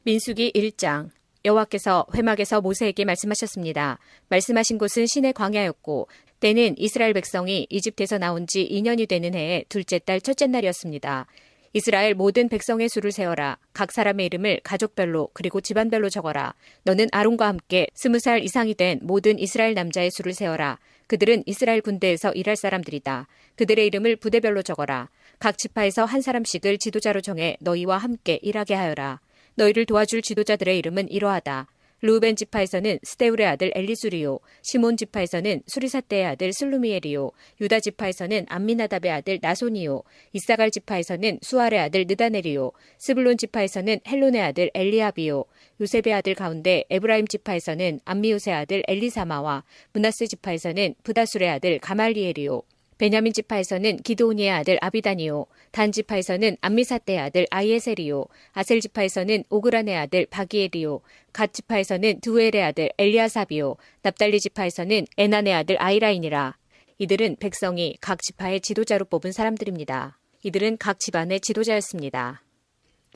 민수기 1장. 여호와께서 회막에서 모세에게 말씀하셨습니다. 말씀하신 곳은 신의 광야였고 때는 이스라엘 백성이 이집트에서 나온 지 2년이 되는 해의 둘째 달 첫째 날이었습니다. 이스라엘 모든 백성의 수를 세어라. 각 사람의 이름을 가족별로 그리고 집안별로 적어라. 너는 아론과 함께 20살 이상이 된 모든 이스라엘 남자의 수를 세어라. 그들은 이스라엘 군대에서 일할 사람들이다. 그들의 이름을 부대별로 적어라. 각 지파에서 한 사람씩을 지도자로 정해 너희와 함께 일하게 하여라. 너희를 도와줄 지도자들의 이름은 이러하다. 르우벤 지파에서는 스데울의 아들 엘리수리요, 시몬 지파에서는 수리사떼의 아들 슬루미엘이요, 유다 지파에서는 암미나답의 아들 나손이요, 이사갈 지파에서는 수알의 아들 느다넬이요, 스불론 지파에서는 헬론의 아들 엘리압이요, 요셉의 아들 가운데 에브라임 지파에서는 암미우스의 아들 엘리사마와 므낫세 지파에서는 브다술의 아들 가말리엘이요, 베냐민 지파에서는 기드오니의 아들 아비단이요, 단 지파에서는 암미사떼의 아들 아이에셀이요, 아셀 지파에서는 오그란의 아들 바기엘이요, 갓 지파에서는 두엘의 아들 엘리아삽이요, 납달리 지파에서는 에난의 아들 아이라이니라. 이들은 백성이 각 지파의 지도자로 뽑은 사람들입니다. 이들은 각 집안의 지도자였습니다.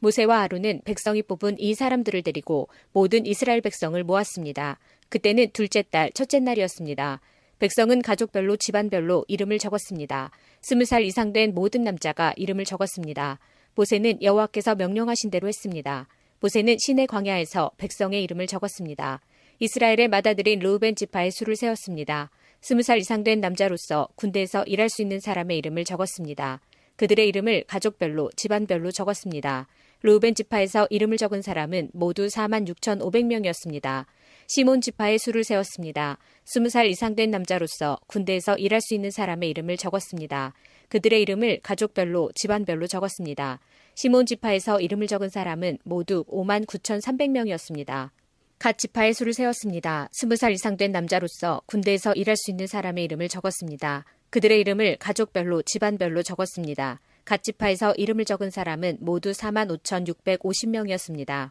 모세와 아론은 백성이 뽑은 이 사람들을 데리고 모든 이스라엘 백성을 모았습니다. 그때는 둘째 달 첫째 날이었습니다. 백성은 가족별로 집안별로 이름을 적었습니다. 20살 이상 된 모든 남자가 이름을 적었습니다. 모세는 여호와께서 명령하신 대로 했습니다. 모세는 시내 광야에서 백성의 이름을 적었습니다. 이스라엘의 맏아들인 르우벤 지파의 수를 세웠습니다. 20살 이상 된 남자로서 군대에서 일할 수 있는 사람의 이름을 적었습니다. 그들의 이름을 가족별로 집안별로 적었습니다. 르우벤 지파에서 이름을 적은 사람은 모두 46,500명이었습니다. 시몬 지파의 수를 세웠습니다. 20살 이상 된 남자로서 군대에서 일할 수 있는 사람의 이름을 적었습니다. 그들의 이름을 가족별로 집안별로 적었습니다. 시몬 지파에서 이름을 적은 사람은 모두 59,300명이었습니다. 갓 지파의 수를 세웠습니다. 20살 이상 된 남자로서 군대에서 일할 수 있는 사람의 이름을 적었습니다. 그들의 이름을 가족별로 집안별로 적었습니다. 갓 지파에서 이름을 적은 사람은 모두 45,650명이었습니다.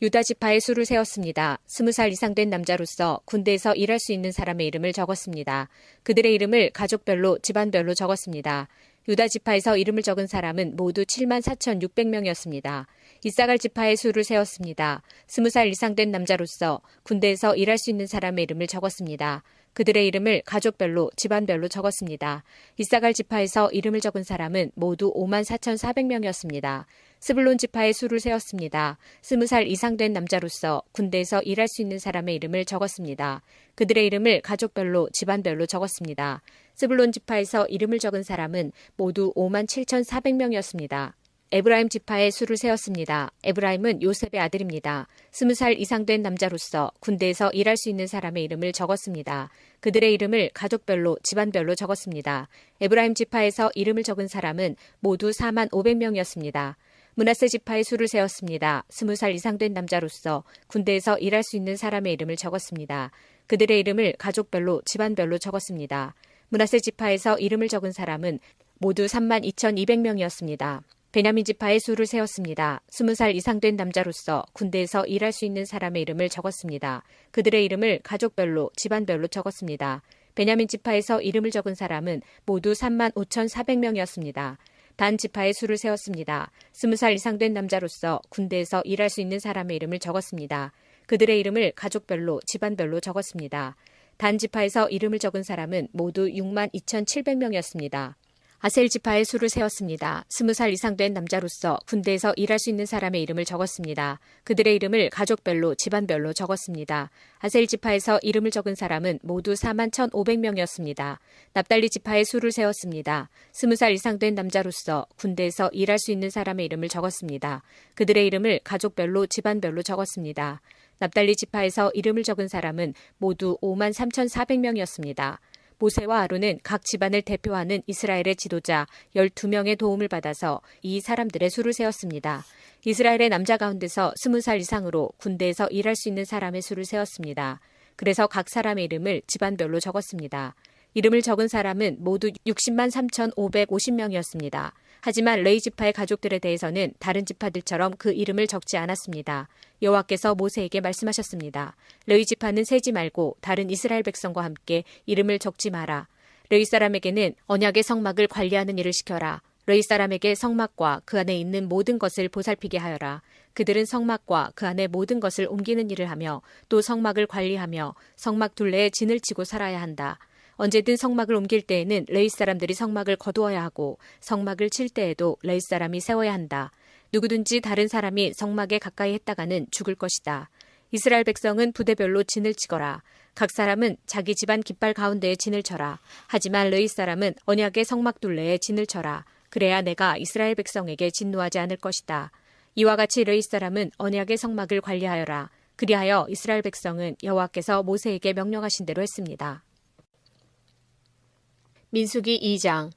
유다 지파의 수를 세웠습니다. 20살 이상 된 남자로서 군대에서 일할 수 있는 사람의 이름을 적었습니다. 그들의 이름을 가족별로 집안별로 적었습니다. 유다 지파에서 이름을 적은 사람은 모두 74,600명이었습니다. 이사갈 지파의 수를 세웠습니다. 20살 이상 된 남자로서 군대에서 일할 수 있는 사람의 이름을 적었습니다. 그들의 이름을 가족별로 집안별로 적었습니다. 이사갈 지파에서 이름을 적은 사람은 모두 54,400명이었습니다. 스불론 지파의 수를 세웠습니다. 20살 이상 된 남자로서 군대에서 일할 수 있는 사람의 이름을 적었습니다. 그들의 이름을 가족별로 집안별로 적었습니다. 스불론 지파에서 이름을 적은 사람은 모두 57,400명이었습니다. 에브라임 지파의 수를 세웠습니다. 에브라임은 요셉의 아들입니다. 20살 이상 된 남자로서 군대에서 일할 수 있는 사람의 이름을 적었습니다. 그들의 이름을 가족별로 집안별로 적었습니다. 에브라임 지파에서 이름을 적은 사람은 모두 45,000명이었습니다. 므낫세 지파의 수를 세웠습니다. 20살 이상 된 남자로서 군대에서 일할 수 있는 사람의 이름을 적었습니다. 그들의 이름을 가족별로 집안별로 적었습니다. 므낫세 지파에서 이름을 적은 사람은 모두 32,200명이었습니다. 베냐민 지파의 수를 세웠습니다. 20살 이상 된 남자로서 군대에서 일할 수 있는 사람의 이름을 적었습니다. 그들의 이름을 가족별로 집안별로 적었습니다. 베냐민 지파에서 이름을 적은 사람은 모두 35,400명이었습니다. 단 지파의 수를 세웠습니다. 20살 이상 된 남자로서 군대에서 일할 수 있는 사람의 이름을 적었습니다. 그들의 이름을 가족별로 집안별로 적었습니다. 단 지파에서 이름을 적은 사람은 모두 62,700명이었습니다. 아셀 지파의 수를 세웠습니다. 20살 이상 된 남자로서 군대에서 일할 수 있는 사람의 이름을 적었습니다. 그들의 이름을 가족별로 집안별로 적었습니다. 아셀 지파에서 이름을 적은 사람은 모두 41,500명이었습니다. 납달리 지파의 수를 세웠습니다. 20살 이상 된 남자로서 군대에서 일할 수 있는 사람의 이름을 적었습니다. 그들의 이름을 가족별로 집안별로 적었습니다. 납달리 지파에서 이름을 적은 사람은 모두 53,400명이었습니다. 모세와 아론은 각 집안을 대표하는 이스라엘의 지도자 12명의 도움을 받아서 이 사람들의 수를 세웠습니다. 이스라엘의 남자 가운데서 20살 이상으로 군대에서 일할 수 있는 사람의 수를 세웠습니다. 그래서 각 사람의 이름을 집안별로 적었습니다. 이름을 적은 사람은 모두 60만 3,550명이었습니다. 하지만 레위 지파의 가족들에 대해서는 다른 지파들처럼 그 이름을 적지 않았습니다. 여호와께서 모세에게 말씀하셨습니다. 레위 지파는 세지 말고 다른 이스라엘 백성과 함께 이름을 적지 마라. 레위 사람에게는 언약의 성막을 관리하는 일을 시켜라. 레위 사람에게 성막과 그 안에 있는 모든 것을 보살피게 하여라. 그들은 성막과 그 안에 모든 것을 옮기는 일을 하며 또 성막을 관리하며 성막 둘레에 진을 치고 살아야 한다. 언제든 성막을 옮길 때에는 레위 사람들이 성막을 거두어야 하고 성막을 칠 때에도 레위 사람이 세워야 한다. 누구든지 다른 사람이 성막에 가까이 했다가는 죽을 것이다. 이스라엘 백성은 부대별로 진을 치거라. 각 사람은 자기 집안 깃발 가운데에 진을 쳐라. 하지만 레위 사람은 언약의 성막 둘레에 진을 쳐라. 그래야 내가 이스라엘 백성에게 진노하지 않을 것이다. 이와 같이 레위 사람은 언약의 성막을 관리하여라. 그리하여 이스라엘 백성은 여호와께서 모세에게 명령하신 대로 했습니다. 민수기 2장.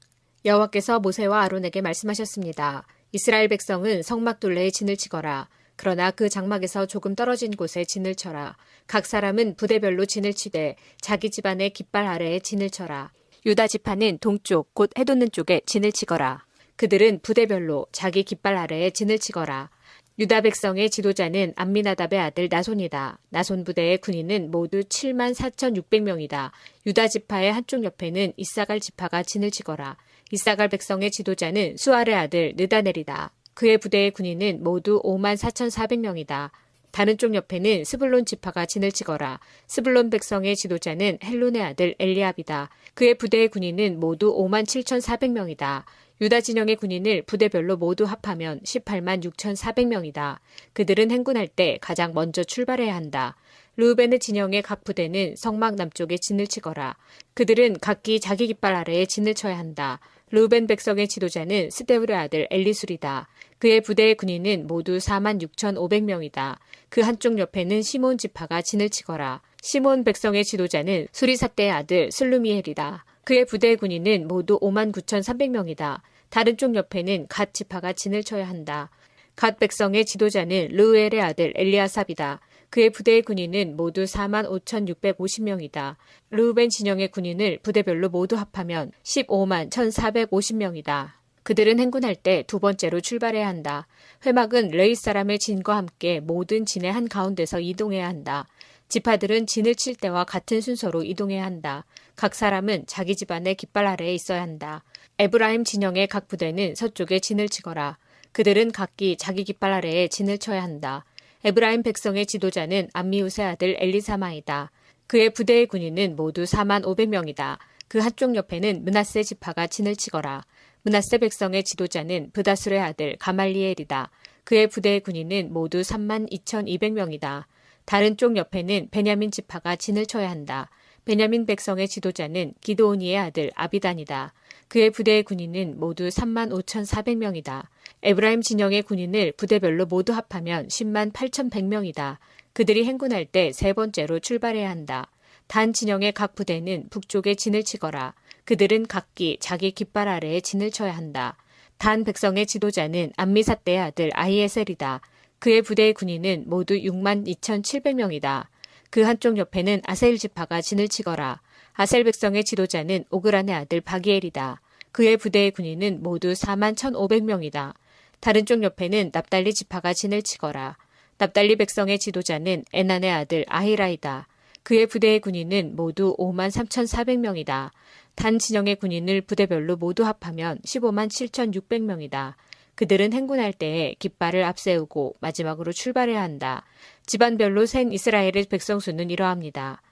여호와께서 모세와 아론에게 말씀하셨습니다. 이스라엘 백성은 성막 둘레에 진을 치거라. 그러나 그 장막에서 조금 떨어진 곳에 진을 쳐라. 각 사람은 부대별로 진을 치되 자기 집안의 깃발 아래에 진을 쳐라. 유다 지파는 동쪽 곧 해돋는 쪽에 진을 치거라. 그들은 부대별로 자기 깃발 아래에 진을 치거라. 유다 백성의 지도자는 암미나답의 아들 나손이다. 나손 부대의 군인은 모두 74,600명이다. 유다 지파의 한쪽 옆에는 이사갈 지파가 진을 치거라. 이사갈 백성의 지도자는 수알의 아들 느다넬이다. 그의 부대의 군인은 모두 54,400명이다. 다른 쪽 옆에는 스불론 지파가 진을 치거라. 스불론 백성의 지도자는 헬론의 아들 엘리압이다. 그의 부대의 군인은 모두 57,400명이다. 유다 진영의 군인을 부대별로 모두 합하면 186,400명이다. 그들은 행군할 때 가장 먼저 출발해야 한다. 르우벤의 진영의 각 부대는 성막 남쪽에 진을 치거라. 그들은 각기 자기 깃발 아래에 진을 쳐야 한다. 르우벤 백성의 지도자는 스데울의 아들 엘리술이다. 그의 부대의 군인은 모두 46,500명이다. 그 한쪽 옆에는 시몬 지파가 진을 치거라. 시몬 백성의 지도자는 수리삭대의 아들 슬루미엘이다. 그의 부대의 군인은 모두 59,300명이다. 다른 쪽 옆에는 갓 지파가 진을 쳐야 한다. 갓 백성의 지도자는 르우엘의 아들 엘리아삽이다. 그의 부대의 군인은 모두 45,650명이다. 르우벤 진영의 군인을 부대별로 모두 합하면 151,450명이다. 그들은 행군할 때 두 번째로 출발해야 한다. 회막은 레위 사람의 진과 함께 모든 진의 한가운데서 이동해야 한다. 지파들은 진을 칠 때와 같은 순서로 이동해야 한다. 각 사람은 자기 집안의 깃발 아래에 있어야 한다. 에브라임 진영의 각 부대는 서쪽에 진을 치거라. 그들은 각기 자기 깃발 아래에 진을 쳐야 한다. 에브라임 백성의 지도자는 암미우스의 아들 엘리사마이다. 그의 부대의 군인은 모두 45,000명이다. 그 한쪽 옆에는 므낫세 지파가 진을 치거라. 므낫세 백성의 지도자는 브다술의 아들 가말리엘이다. 그의 부대의 군인은 모두 32,200명이다. 다른 쪽 옆에는 베냐민 지파가 진을 쳐야 한다. 베냐민 백성의 지도자는 기드오니의 아들 아비단이다. 그의 부대의 군인은 모두 35,400명이다. 에브라임 진영의 군인을 부대별로 모두 합하면 108,100명이다. 그들이 행군할 때 세 번째로 출발해야 한다. 단 진영의 각 부대는 북쪽에 진을 치거라. 그들은 각기 자기 깃발 아래에 진을 쳐야 한다. 단 백성의 지도자는 암미사대의 아들 아히에셀이다. 그의 부대의 군인은 모두 62,700명이다. 그 한쪽 옆에는 아셀 지파가 진을 치거라. 아셀 백성의 지도자는 오그란의 아들 바기엘이다. 그의 부대의 군인은 모두 41,500명이다. 다른 쪽 옆에는 납달리 지파가 진을 치거라. 납달리 백성의 지도자는 에난의 아들 아히라이다. 그의 부대의 군인은 모두 53,400명이다. 단 진영의 군인을 부대별로 모두 합하면 157,600명이다. 그들은 행군할 때에 깃발을 앞세우고 마지막으로 출발해야 한다. 집안별로 센 이스라엘의 백성 수는 이러합니다.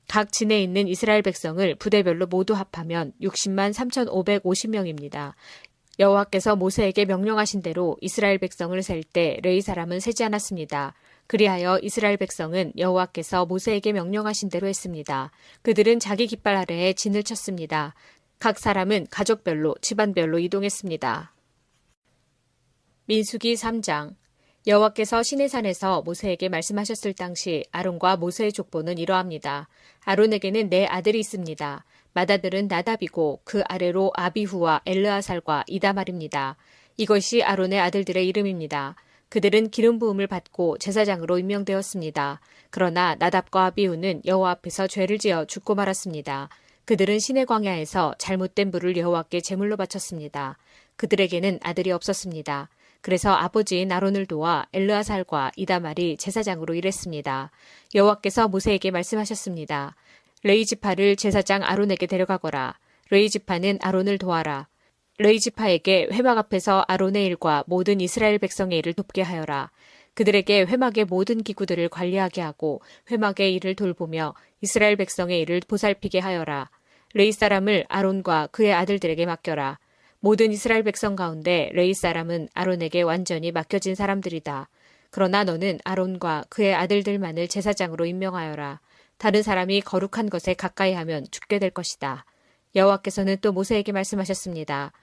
각 진에 있는 이스라엘 백성을 부대별로 모두 합하면 603,550명입니다. 여호와께서 모세에게 명령하신 대로 이스라엘 백성을 셀 때 레위 사람은 세지 않았습니다. 그리하여 이스라엘 백성은 여호와께서 모세에게 명령하신 대로 했습니다. 그들은 자기 깃발 아래에 진을 쳤습니다. 각 사람은 가족별로 집안별로 이동했습니다. 민수기 3장. 여호와께서 시내산에서 모세에게 말씀하셨을 당시 아론과 모세의 족보는 이러합니다. 아론에게는 네 아들이 있습니다. 맏아들은 나답이고 그 아래로 아비후와 엘르아살과 이다말입니다. 이것이 아론의 아들들의 이름입니다. 그들은 기름 부음을 받고 제사장으로 임명되었습니다. 그러나 나답과 아비후는 여호와 앞에서 죄를 지어 죽고 말았습니다. 그들은 시내 광야에서 잘못된 불을 여호와께 제물로 바쳤습니다. 그들에게는 아들이 없었습니다. 그래서 아버지인 아론을 도와 엘르아살과 이다말이 제사장으로 일했습니다. 여호와께서 모세에게 말씀하셨습니다. 레위 지파를 제사장 아론에게 데려가거라. 레위 지파는 아론을 도와라. 레위 지파에게 회막 앞에서 아론의 일과 모든 이스라엘 백성의 일을 돕게 하여라. 그들에게 회막의 모든 기구들을 관리하게 하고 회막의 일을 돌보며 이스라엘 백성의 일을 보살피게 하여라. 레위 사람을 아론과 그의 아들들에게 맡겨라. 모든 이스라엘 백성 가운데 레위 사람은 아론에게 완전히 맡겨진 사람들이다. 그러나 너는 아론과 그의 아들들만을 제사장으로 임명하여라. 다른 사람이 거룩한 것에 가까이 하면 죽게 될 것이다. 여호와께서는 또 모세에게 말씀하셨습니다.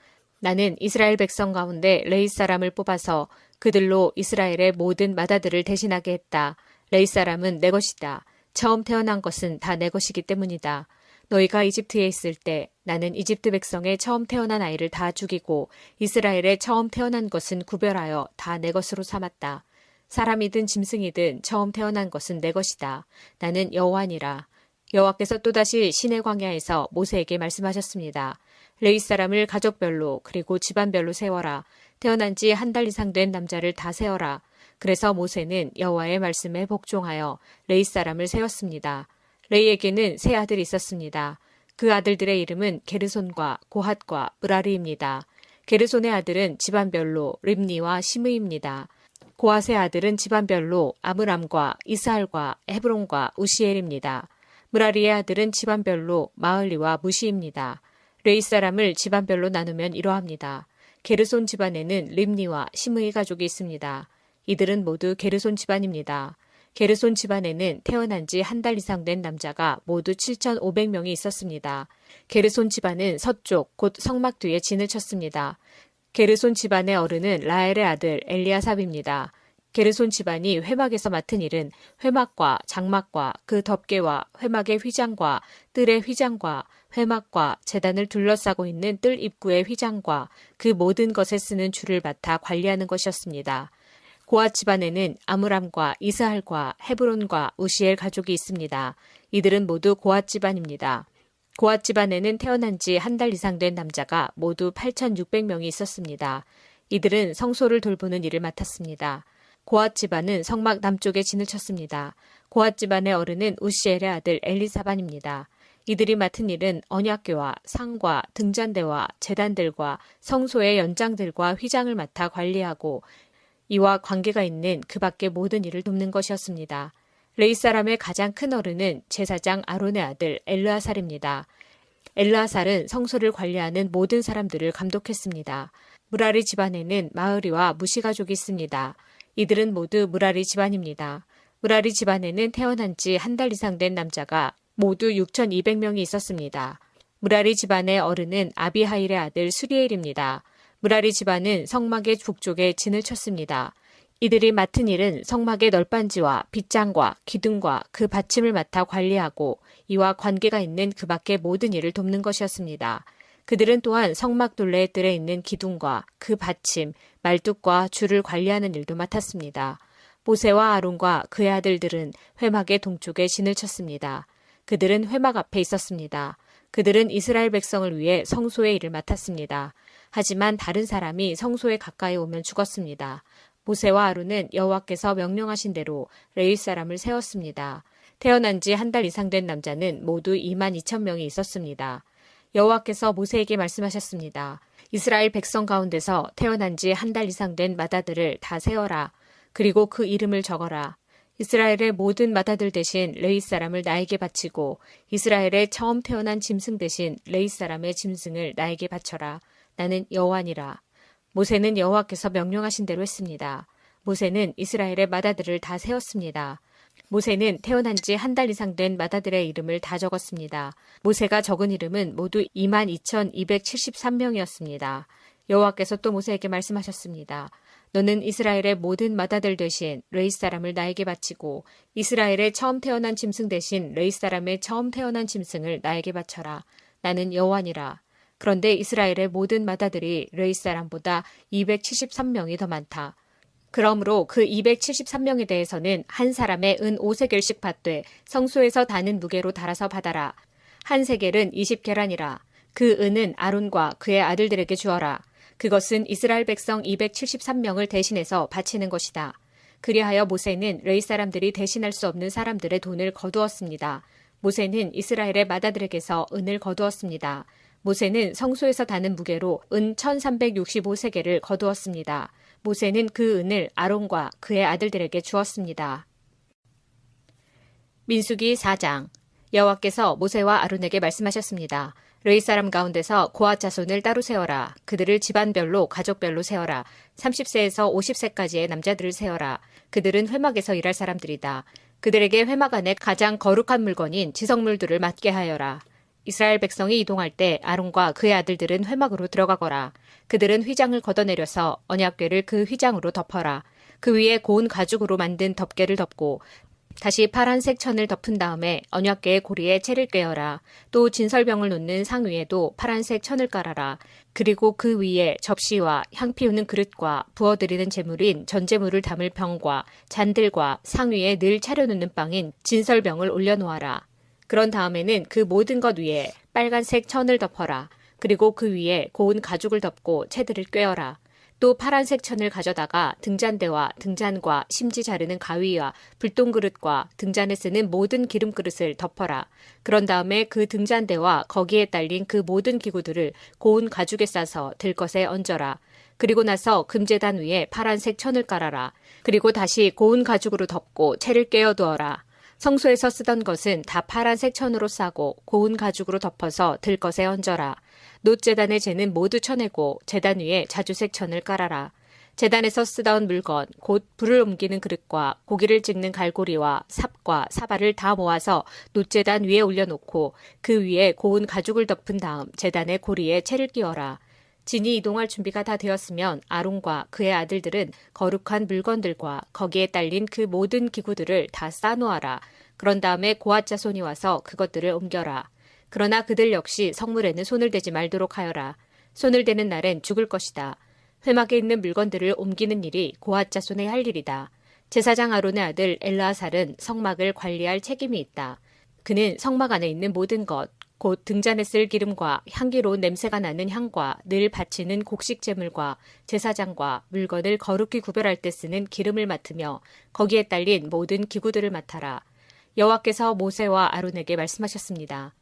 나는 이스라엘 백성 가운데 레위 사람을 뽑아서 그들로 이스라엘의 모든 맏아들을 대신하게 했다. 레위 사람은 내 것이다. 처음 태어난 것은 다 내 것이기 때문이다. 너희가 이집트에 있을 때 나는 이집트 백성의 처음 태어난 아이를 다 죽이고 이스라엘의 처음 태어난 것은 구별하여 다 내 것으로 삼았다. 사람이든 짐승이든 처음 태어난 것은 내 것이다. 나는 여호와니라. 여호와께서 또다시 시내 광야에서 모세에게 말씀하셨습니다. 레위 사람을 가족별로 그리고 집안별로 세워라. 태어난 지 한 달 이상 된 남자를 다 세어라. 그래서 모세는 여호와의 말씀에 복종하여 레위 사람을 세웠습니다. 레위에게는 세 아들이 있었습니다. 그 아들들의 이름은 게르손과 고핫과 므라리입니다. 게르손의 아들은 집안별로 립니와 시므입니다. 고핫의 아들은 집안별로 아므람과 이스할과 헤브론과 우시엘입니다. 므라리의 아들은 집안별로 마을리와 무시입니다. 레위 사람을 집안별로 나누면 이러합니다. 게르손 집안에는 립니와 시므이 가족이 있습니다. 이들은 모두 게르손 집안입니다. 게르손 집안에는 태어난 지 한 달 이상 된 남자가 모두 7,500명이 있었습니다. 게르손 집안은 서쪽 곧 성막 뒤에 진을 쳤습니다. 게르손 집안의 어른은 라엘의 아들 엘리아삽입니다. 게르손 집안이 회막에서 맡은 일은 회막과 장막과 그 덮개와 회막의 휘장과 뜰의 휘장과 회막과 제단을 둘러싸고 있는 뜰 입구의 휘장과 그 모든 것에 쓰는 줄을 맡아 관리하는 것이었습니다. 고핫 집안에는 아므람과 이스할과 헤브론과 우시엘 가족이 있습니다. 이들은 모두 고핫 집안입니다. 고핫 집안에는 태어난 지 한 달 이상 된 남자가 모두 8,600명이 있었습니다. 이들은 성소를 돌보는 일을 맡았습니다. 고핫 집안은 성막 남쪽에 진을 쳤습니다. 고핫 집안의 어른은 우시엘의 아들 엘리사반입니다. 이들이 맡은 일은 언약궤와 상과 등잔대와 제단들과 성소의 연장들과 휘장을 맡아 관리하고 이와 관계가 있는 그 밖의 모든 일을 돕는 것이었습니다. 레위 사람의 가장 큰 어른은 제사장 아론의 아들 엘르아살입니다. 엘르아살은 성소를 관리하는 모든 사람들을 감독했습니다. 므라리 집안에는 마으리와 무시 가족이 있습니다. 이들은 모두 므라리 집안입니다. 므라리 집안에는 태어난 지 한 달 이상 된 남자가 모두 6,200명이 있었습니다. 므라리 집안의 어른은 아비하일의 아들 수리엘입니다. 므라리 집안은 성막의 북쪽에 진을 쳤습니다. 이들이 맡은 일은 성막의 널빤지와 빗장과 기둥과 그 받침을 맡아 관리하고 이와 관계가 있는 그 밖의 모든 일을 돕는 것이었습니다. 그들은 또한 성막 둘레의 뜰에 있는 기둥과 그 받침, 말뚝과 줄을 관리하는 일도 맡았습니다. 모세와 아론과 그의 아들들은 회막의 동쪽에 진을 쳤습니다. 그들은 회막 앞에 있었습니다. 그들은 이스라엘 백성을 위해 성소의 일을 맡았습니다. 하지만 다른 사람이 성소에 가까이 오면 죽었습니다. 모세와 아론은 여호와께서 명령하신 대로 레위 사람을 세웠습니다. 태어난 지 한 달 이상 된 남자는 모두 22,000명이 있었습니다. 여호와께서 모세에게 말씀하셨습니다. 이스라엘 백성 가운데서 태어난 지 한 달 이상 된 맏아들을 다 세어라. 그리고 그 이름을 적어라. 이스라엘의 모든 맏아들 대신 레위 사람을 나에게 바치고 이스라엘의 처음 태어난 짐승 대신 레위 사람의 짐승을 나에게 바쳐라. 나는 여호와니라. 모세는 여호와께서 명령하신 대로 했습니다. 모세는 이스라엘의 맏아들을 다 세웠습니다. 모세는 태어난 지 한 달 이상 된 맏아들의 이름을 다 적었습니다. 모세가 적은 이름은 모두 22,273명이었습니다. 여호와께서 또 모세에게 말씀하셨습니다. 너는 이스라엘의 모든 맏아들 대신 레위 사람을 나에게 바치고 이스라엘의 처음 태어난 짐승 대신 레위 사람의 처음 태어난 짐승을 나에게 바쳐라. 나는 여호와니라. 그런데 이스라엘의 모든 맏아들이 레위 사람보다 273명이 더 많다. 그러므로 그 273명에 대해서는 한 사람의 은 5세겔씩 받되 성소에서 다는 무게로 달아서 받아라. 한 세겔은 20계란이라. 그 은은 아론과 그의 아들들에게 주어라. 그것은 이스라엘 백성 273명을 대신해서 바치는 것이다. 그리하여 모세는 레위 사람들이 대신할 수 없는 사람들의 돈을 거두었습니다. 모세는 이스라엘의 맏아들에게서 은을 거두었습니다. 모세는 성소에서 다는 무게로 은 1365세겔을 거두었습니다. 모세는 그 은을 아론과 그의 아들들에게 주었습니다. 민수기 4장. 여호와께서 모세와 아론에게 말씀하셨습니다. 레위 사람 가운데서 고앗 자손을 따로 세워라. 그들을 집안별로 가족별로 세워라. 30세에서 50세까지의 남자들을 세워라. 그들은 회막에서 일할 사람들이다. 그들에게 회막 안에 가장 거룩한 물건인 지성물들을 맡게 하여라. 이스라엘 백성이 이동할 때 아론과 그의 아들들은 회막으로 들어가거라. 그들은 휘장을 걷어내려서 언약궤를 그 휘장으로 덮어라. 그 위에 고운 가죽으로 만든 덮개를 덮고 다시 파란색 천을 덮은 다음에 언약궤의 고리에 채를 꿰어라. 또 진설병을 놓는 상 위에도 파란색 천을 깔아라. 그리고 그 위에 접시와 향 피우는 그릇과 부어드리는 제물인 전제물을 담을 병과 잔들과 상 위에 늘 차려놓는 빵인 진설병을 올려놓아라. 그런 다음에는 그 모든 것 위에 빨간색 천을 덮어라. 그리고 그 위에 고운 가죽을 덮고 채들을 꿰어라. 또 파란색 천을 가져다가 등잔대와 등잔과 심지 자르는 가위와 불똥그릇과 등잔에 쓰는 모든 기름그릇을 덮어라. 그런 다음에 그 등잔대와 거기에 딸린 그 모든 기구들을 고운 가죽에 싸서 들것에 얹어라. 그리고 나서 금제단 위에 파란색 천을 깔아라. 그리고 다시 고운 가죽으로 덮고 채를 꿰어두어라. 성소에서 쓰던 것은 다 파란색 천으로 싸고 고운 가죽으로 덮어서 들것에 얹어라. 놋제단의 재는 모두 쳐내고 제단 위에 자주색 천을 깔아라. 제단에서 쓰던 물건, 곧 불을 옮기는 그릇과 고기를 찍는 갈고리와 삽과 사발을 다 모아서 놋제단 위에 올려놓고 그 위에 고운 가죽을 덮은 다음 제단의 고리에 채를 끼워라. 진이 이동할 준비가 다 되었으면 아론과 그의 아들들은 거룩한 물건들과 거기에 딸린 그 모든 기구들을 다 쌓아놓아라. 그런 다음에 고앗 자손이 와서 그것들을 옮겨라. 그러나 그들 역시 성물에는 손을 대지 말도록 하여라. 손을 대는 날엔 죽을 것이다. 회막에 있는 물건들을 옮기는 일이 고앗 자손의 할 일이다. 제사장 아론의 아들 엘르아살은 성막을 관리할 책임이 있다. 그는 성막 안에 있는 모든 것, 곧 등잔에 쓸 기름과 향기로운 냄새가 나는 향과 늘 바치는 곡식 제물과 제사장과 물건을 거룩히 구별할 때 쓰는 기름을 맡으며 거기에 딸린 모든 기구들을 맡아라. 여호와께서 모세와 아론에게 말씀하셨습니다.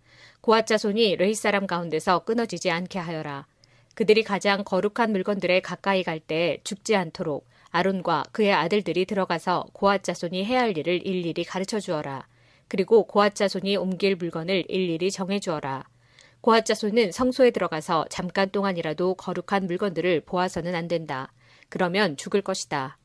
고앗 자손이 레위 사람 가운데서 끊어지지 않게 하여라. 그들이 가장 거룩한 물건들에 가까이 갈 때 죽지 않도록 아론과 그의 아들들이 들어가서 고앗 자손이 해야 할 일을 일일이 가르쳐 주어라. 그리고 고앗 자손이 옮길 물건을 일일이 정해 주어라. 고앗 자손은 성소에 들어가서 잠깐 동안이라도 거룩한 물건들을 보아서는 안 된다. 그러면 죽을 것이다.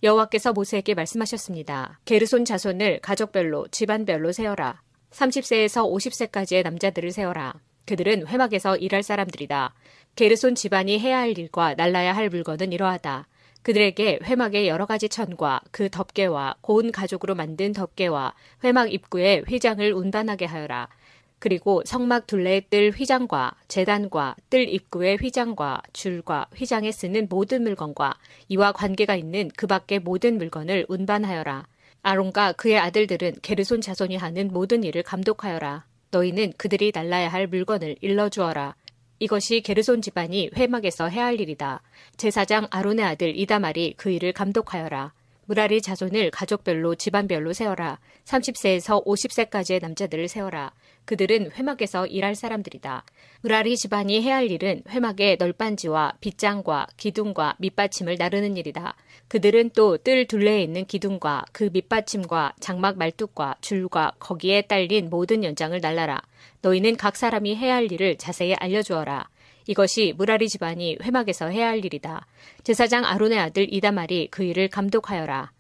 여호와께서 모세에게 말씀하셨습니다. 게르손 자손을 가족별로 집안별로 세어라. 30세에서 50세까지의 남자들을 세어라. 그들은 회막에서 일할 사람들이다. 게르손 집안이 해야 할 일과 날라야 할 물건은 이러하다. 그들에게 회막의 여러 가지 천과 그 덮개와 고운 가죽으로 만든 덮개와 회막 입구에 휘장을 운반하게 하여라. 그리고 성막 둘레에 뜰 휘장과 제단과 뜰 입구의 휘장과 줄과 휘장에 쓰는 모든 물건과 이와 관계가 있는 그 밖의 모든 물건을 운반하여라. 아론과 그의 아들들은 게르손 자손이 하는 모든 일을 감독하여라. 너희는 그들이 날라야 할 물건을 일러주어라. 이것이 게르손 집안이 회막에서 해야 할 일이다. 제사장 아론의 아들 이다말이 그 일을 감독하여라. 무라리 자손을 가족별로 집안별로 세워라. 30세에서 50세까지의 남자들을 세워라. 그들은 회막에서 일할 사람들이다. 무라리 집안이 해야 할 일은 회막의 널빤지와 빗장과 기둥과 밑받침을 나르는 일이다. 그들은 또 뜰 둘레에 있는 기둥과 그 밑받침과 장막 말뚝과 줄과 거기에 딸린 모든 연장을 날라라. 너희는 각 사람이 해야 할 일을 자세히 알려주어라. 이것이 무라리 집안이 회막에서 해야 할 일이다. 제사장 아론의 아들 이다말이 그 일을 감독하여라.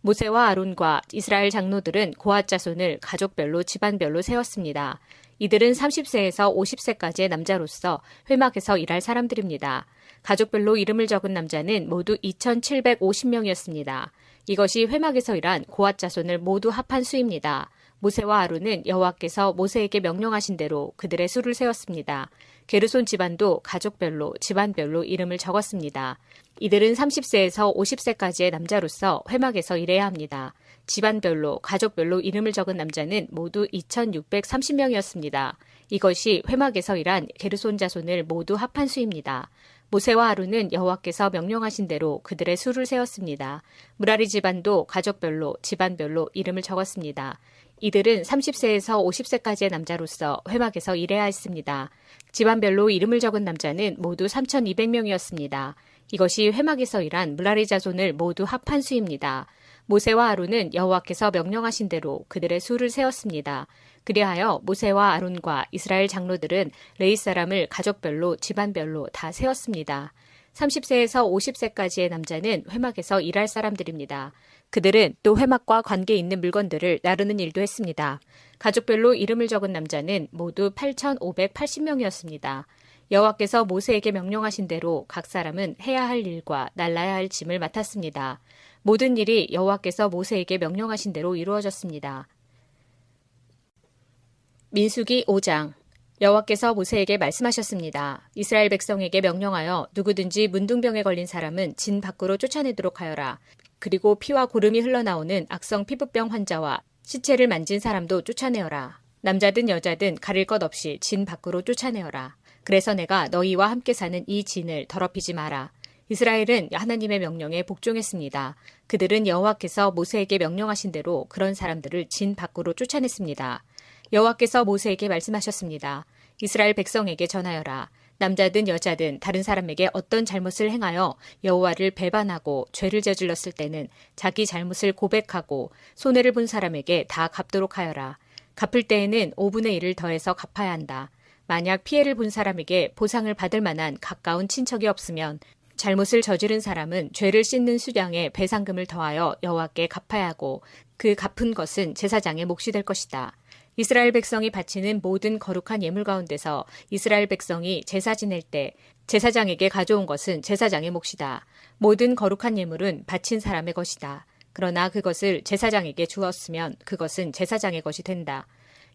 모세와 아론과 이스라엘 장로들은 고앗 자손을 가족별로 집안별로 세웠습니다. 이들은 30세에서 50세까지의 남자로서 회막에서 일할 사람들입니다. 가족별로 이름을 적은 남자는 모두 2,750명이었습니다. 이것이 회막에서 일한 고앗 자손을 모두 합한 수입니다. 모세와 아론은 여호와께서 모세에게 명령하신 대로 그들의 수를 세웠습니다. 게르손 집안도 가족별로 집안별로 이름을 적었습니다. 이들은 30세에서 50세까지의 남자로서 회막에서 일해야 합니다. 집안별로 가족별로 이름을 적은 남자는 모두 2,630명이었습니다. 이것이 회막에서 일한 게르손 자손을 모두 합한 수입니다. 모세와 아론은 여호와께서 명령하신 대로 그들의 수를 세웠습니다. 무라리 집안도 가족별로 집안별로 이름을 적었습니다. 이들은 30세에서 50세까지의 남자로서 회막에서 일해야 했습니다. 집안별로 이름을 적은 남자는 모두 3,200명이었습니다. 이것이 회막에서 일한 므라리 자손을 모두 합한 수입니다. 모세와 아론은 여호와께서 명령하신 대로 그들의 수를 세었습니다. 그리하여 모세와 아론과 이스라엘 장로들은 레위 사람을 가족별로 집안별로 다 세었습니다. 30세에서 50세까지의 남자는 회막에서 일할 사람들입니다. 그들은 또 회막과 관계 있는 물건들을 나르는 일도 했습니다. 가족별로 이름을 적은 남자는 모두 8,580명이었습니다. 여호와께서 모세에게 명령하신 대로 각 사람은 해야 할 일과 날라야 할 짐을 맡았습니다. 모든 일이 여호와께서 모세에게 명령하신 대로 이루어졌습니다. 민수기 5장. 여호와께서 모세에게 말씀하셨습니다. 이스라엘 백성에게 명령하여 누구든지 문둥병에 걸린 사람은 진 밖으로 쫓아내도록 하여라. 그리고 피와 고름이 흘러나오는 악성 피부병 환자와 시체를 만진 사람도 쫓아내어라. 남자든 여자든 가릴 것 없이 진 밖으로 쫓아내어라. 그래서 내가 너희와 함께 사는 이 진을 더럽히지 마라. 이스라엘은 하나님의 명령에 복종했습니다. 그들은 여호와께서 모세에게 명령하신 대로 그런 사람들을 진 밖으로 쫓아냈습니다. 여호와께서 모세에게 말씀하셨습니다. 이스라엘 백성에게 전하여라. 남자든 여자든 다른 사람에게 어떤 잘못을 행하여 여호와를 배반하고 죄를 저질렀을 때는 자기 잘못을 고백하고 손해를 본 사람에게 다 갚도록 하여라. 갚을 때에는 5분의 1을 더해서 갚아야 한다. 만약 피해를 본 사람에게 보상을 받을 만한 가까운 친척이 없으면 잘못을 저지른 사람은 죄를 씻는 수량의 배상금을 더하여 여호와께 갚아야 하고 그 갚은 것은 제사장의 몫이 될 것이다. 이스라엘 백성이 바치는 모든 거룩한 예물 가운데서 이스라엘 백성이 제사 지낼 때 제사장에게 가져온 것은 제사장의 몫이다. 모든 거룩한 예물은 바친 사람의 것이다. 그러나 그것을 제사장에게 주었으면 그것은 제사장의 것이 된다.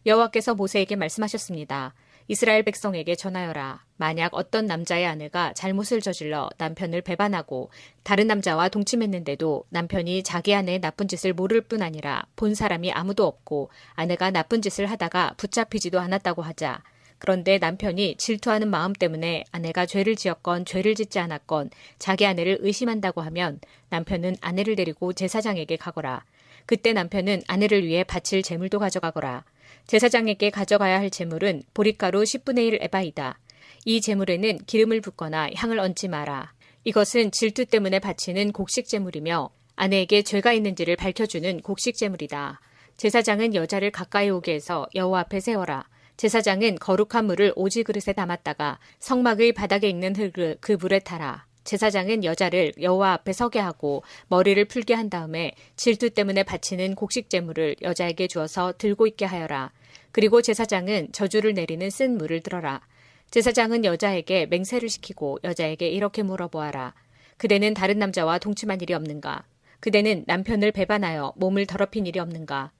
여호와께서 모세에게 말씀하셨습니다. 이스라엘 백성에게 전하여라. 만약 어떤 남자의 아내가 잘못을 저질러 남편을 배반하고 다른 남자와 동침했는데도 남편이 자기 아내의 나쁜 짓을 모를 뿐 아니라 본 사람이 아무도 없고 아내가 나쁜 짓을 하다가 붙잡히지도 않았다고 하자. 그런데 남편이 질투하는 마음 때문에 아내가 죄를 지었건 죄를 짓지 않았건 자기 아내를 의심한다고 하면 남편은 아내를 데리고 제사장에게 가거라. 그때 남편은 아내를 위해 바칠 제물도 가져가거라. 제사장에게 가져가야 할 제물은 보릿가루 10분의 1 에바이다. 이 제물에는 기름을 붓거나 향을 얹지 마라. 이것은 질투 때문에 바치는 곡식 제물이며 아내에게 죄가 있는지를 밝혀주는 곡식 제물이다. 제사장은 여자를 가까이 오게 해서 여호와 앞에 세워라. 제사장은 거룩한 물을 오지 그릇에 담았다가 성막의 바닥에 있는 흙을 그 물에 타라. 제사장은 여자를 여호와 앞에 서게 하고 머리를 풀게 한 다음에 질투 때문에 바치는 곡식 제물을 여자에게 주어서 들고 있게 하여라. 그리고 제사장은 저주를 내리는 쓴 물을 들어라. 제사장은 여자에게 맹세를 시키고 여자에게 이렇게 물어보아라. 그대는 다른 남자와 동침한 일이 없는가? 그대는 남편을 배반하여 몸을 더럽힌 일이 없는가?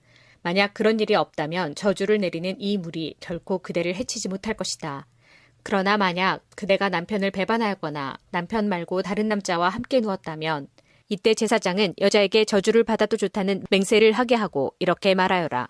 만약 그런 일이 없다면 저주를 내리는 이 물이 결코 그대를 해치지 못할 것이다. 그러나 만약 그대가 남편을 배반하였거나 남편 말고 다른 남자와 함께 누웠다면 이때 제사장은 여자에게 저주를 받아도 좋다는 맹세를 하게 하고 이렇게 말하여라.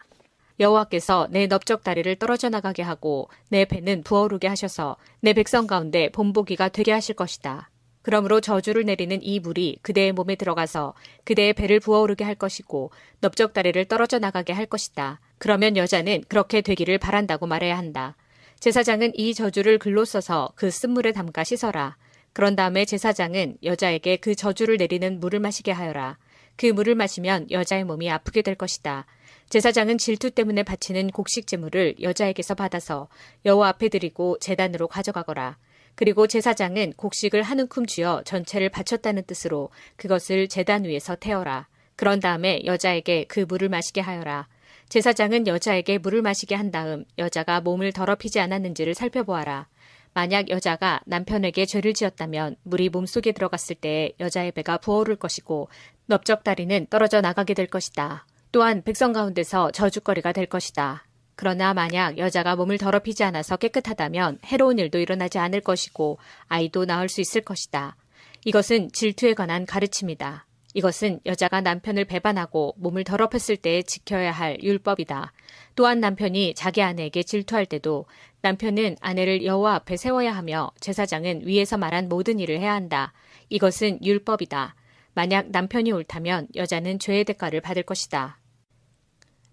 여호와께서 내 넓적 다리를 떨어져 나가게 하고 내 배는 부어오르게 하셔서 내 백성 가운데 본보기가 되게 하실 것이다. 그러므로 저주를 내리는 이 물이 그대의 몸에 들어가서 그대의 배를 부어오르게 할 것이고 넓적 다리를 떨어져 나가게 할 것이다. 그러면 여자는 그렇게 되기를 바란다고 말해야 한다. 제사장은 이 저주를 글로 써서 그 쓴물에 담가 씻어라. 그런 다음에 제사장은 여자에게 그 저주를 내리는 물을 마시게 하여라. 그 물을 마시면 여자의 몸이 아프게 될 것이다. 제사장은 질투 때문에 바치는 곡식 제물을 여자에게서 받아서 여호와 앞에 드리고 제단으로 가져가거라. 그리고 제사장은 곡식을 한 움큼 쥐어 전체를 바쳤다는 뜻으로 그것을 제단 위에서 태워라. 그런 다음에 여자에게 그 물을 마시게 하여라. 제사장은 여자에게 물을 마시게 한 다음 여자가 몸을 더럽히지 않았는지를 살펴보아라. 만약 여자가 남편에게 죄를 지었다면 물이 몸속에 들어갔을 때 여자의 배가 부어오를 것이고 넓적 다리는 떨어져 나가게 될 것이다. 또한 백성 가운데서 저주거리가 될 것이다. 그러나 만약 여자가 몸을 더럽히지 않아서 깨끗하다면 해로운 일도 일어나지 않을 것이고 아이도 낳을 수 있을 것이다. 이것은 질투에 관한 가르침이다. 이것은 여자가 남편을 배반하고 몸을 더럽혔을 때 지켜야 할 율법이다. 또한 남편이 자기 아내에게 질투할 때도 남편은 아내를 여호와 앞에 세워야 하며 제사장은 위에서 말한 모든 일을 해야 한다. 이것은 율법이다. 만약 남편이 옳다면 여자는 죄의 대가를 받을 것이다.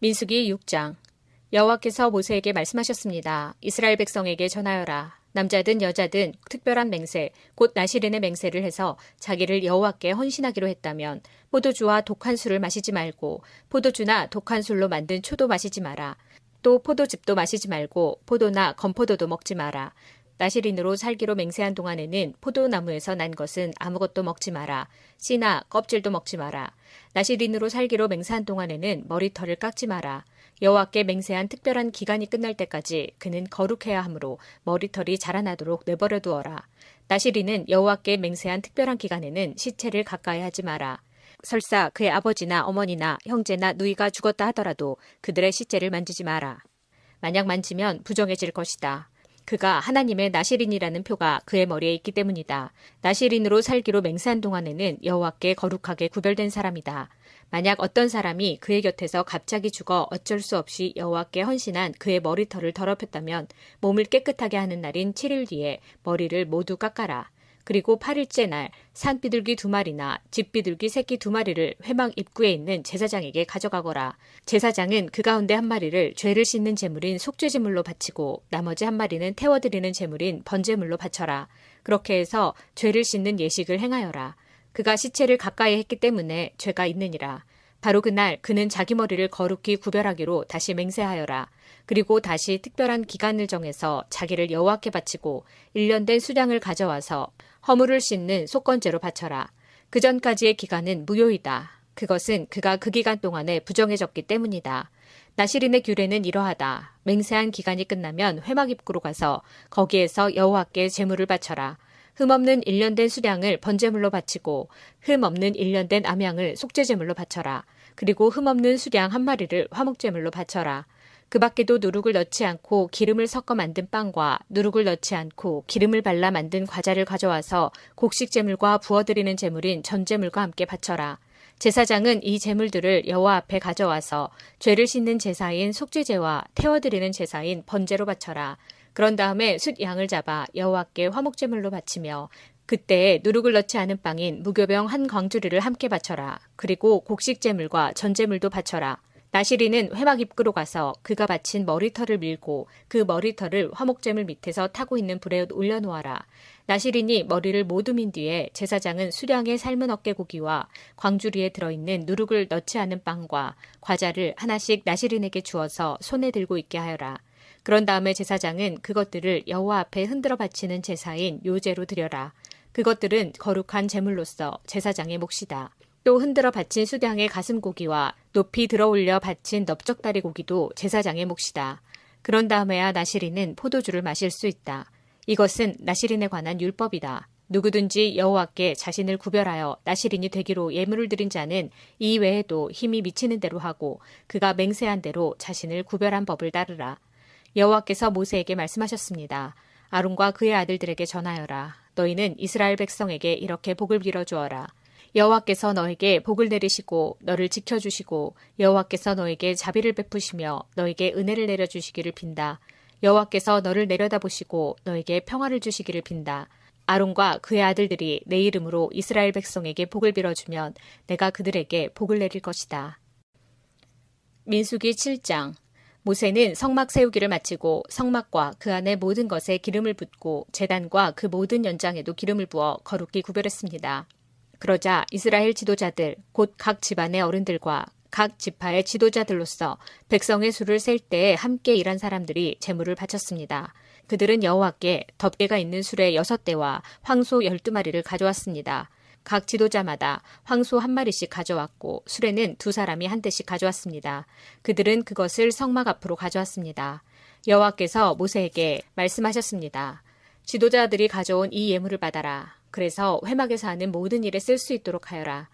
민수기 6장. 여호와께서 모세에게 말씀하셨습니다. 이스라엘 백성에게 전하여라. 남자든 여자든 특별한 맹세, 곧 나시린의 맹세를 해서 자기를 여호와께 헌신하기로 했다면 포도주와 독한 술을 마시지 말고 포도주나 독한 술로 만든 초도 마시지 마라. 또 포도즙도 마시지 말고 포도나 건포도도 먹지 마라. 나시린으로 살기로 맹세한 동안에는 포도나무에서 난 것은 아무것도 먹지 마라. 씨나 껍질도 먹지 마라. 나시린으로 살기로 맹세한 동안에는 머리털을 깎지 마라. 여호와께 맹세한 특별한 기간이 끝날 때까지 그는 거룩해야 하므로 머리털이 자라나도록 내버려 두어라. 나시린은 여호와께 맹세한 특별한 기간에는 시체를 가까이 하지 마라. 설사 그의 아버지나 어머니나 형제나 누이가 죽었다 하더라도 그들의 시체를 만지지 마라. 만약 만지면 부정해질 것이다. 그가 하나님의 나시린이라는 표가 그의 머리에 있기 때문이다. 나시린으로 살기로 맹세한 동안에는 여호와께 거룩하게 구별된 사람이다. 만약 어떤 사람이 그의 곁에서 갑자기 죽어 어쩔 수 없이 여호와께 헌신한 그의 머리털을 더럽혔다면 몸을 깨끗하게 하는 날인 7일 뒤에 머리를 모두 깎아라. 그리고 8일째 날 산비둘기 2마리나 집비둘기 새끼 2마리를 회막 입구에 있는 제사장에게 가져가거라. 제사장은 그 가운데 1마리를 죄를 씻는 제물인 속죄제물로 바치고 나머지 1마리는 태워드리는 제물인 번제물로 바쳐라. 그렇게 해서 죄를 씻는 예식을 행하여라. 그가 시체를 가까이 했기 때문에 죄가 있느니라. 바로 그날 그는 자기 머리를 거룩히 구별하기로 다시 맹세하여라. 그리고 다시 특별한 기간을 정해서 자기를 여호와께 바치고 1년 된 수량을 가져와서 허물을 씻는 속건제로 바쳐라. 그 전까지의 기간은 무효이다. 그것은 그가 그 기간 동안에 부정해졌기 때문이다. 나시린의 규례는 이러하다. 맹세한 기간이 끝나면 회막 입구로 가서 거기에서 여호와께 제물을 바쳐라. 흠없는 1년 된 수량을 번제물로 바치고 흠없는 1년 된 암양을 속죄제물로 바쳐라. 그리고 흠없는 수량 1마리를 화목제물로 바쳐라. 그 밖에도 누룩을 넣지 않고 기름을 섞어 만든 빵과 누룩을 넣지 않고 기름을 발라 만든 과자를 가져와서 곡식제물과 부어드리는 제물인 전제물과 함께 바쳐라. 제사장은 이 제물들을 여호와 앞에 가져와서 죄를 씻는 제사인 속죄제와 태워드리는 제사인 번제로 바쳐라. 그런 다음에 숫 양을 잡아 여호와께 화목제물로 바치며 그때에 누룩을 넣지 않은 빵인 무교병 1광주리를 함께 바쳐라. 그리고 곡식제물과 전제물도 바쳐라. 나시린은 회막 입구로 가서 그가 바친 머리털을 밀고 그 머리털을 화목제물 밑에서 타고 있는 불에 올려놓아라. 나시린이 머리를 모두 민 뒤에 제사장은 수량의 삶은 어깨고기와 광주리에 들어있는 누룩을 넣지 않은 빵과 과자를 하나씩 나시린에게 주어서 손에 들고 있게 하여라. 그런 다음에 제사장은 그것들을 여호와 앞에 흔들어 바치는 제사인 요제로 드려라. 그것들은 거룩한 제물로서 제사장의 몫이다. 또 흔들어 바친 수량의 가슴고기와 높이 들어올려 바친 넓적다리 고기도 제사장의 몫이다. 그런 다음에야 나시린은 포도주를 마실 수 있다. 이것은 나시린에 관한 율법이다. 누구든지 여호와께 자신을 구별하여 나시린이 되기로 예물을 드린 자는 이 외에도 힘이 미치는 대로 하고 그가 맹세한 대로 자신을 구별한 법을 따르라. 여호와께서 모세에게 말씀하셨습니다. 아론과 그의 아들들에게 전하여라. 너희는 이스라엘 백성에게 이렇게 복을 빌어주어라. 여호와께서 너에게 복을 내리시고 너를 지켜주시고 여호와께서 너에게 자비를 베푸시며 너에게 은혜를 내려주시기를 빈다. 여호와께서 너를 내려다보시고 너에게 평화를 주시기를 빈다. 아론과 그의 아들들이 내 이름으로 이스라엘 백성에게 복을 빌어주면 내가 그들에게 복을 내릴 것이다. 민수기 7장. 모세는 성막 세우기를 마치고 성막과 그 안의 모든 것에 기름을 붓고 제단과 그 모든 연장에도 기름을 부어 거룩히 구별했습니다. 그러자 이스라엘 지도자들, 곧 각 집안의 어른들과 각 지파의 지도자들로서 백성의 수를 셀 때에 함께 일한 사람들이 제물을 바쳤습니다. 그들은 여호와께 덮개가 있는 수레 6대와 황소 12마리를 가져왔습니다. 각 지도자마다 황소 1마리씩 가져왔고 수레는 2사람이 1대씩 가져왔습니다. 그들은 그것을 성막 앞으로 가져왔습니다. 여호와께서 모세에게 말씀하셨습니다. 지도자들이 가져온 이 예물을 받아라. 그래서 회막에서 하는 모든 일에 쓸 수 있도록 하여라.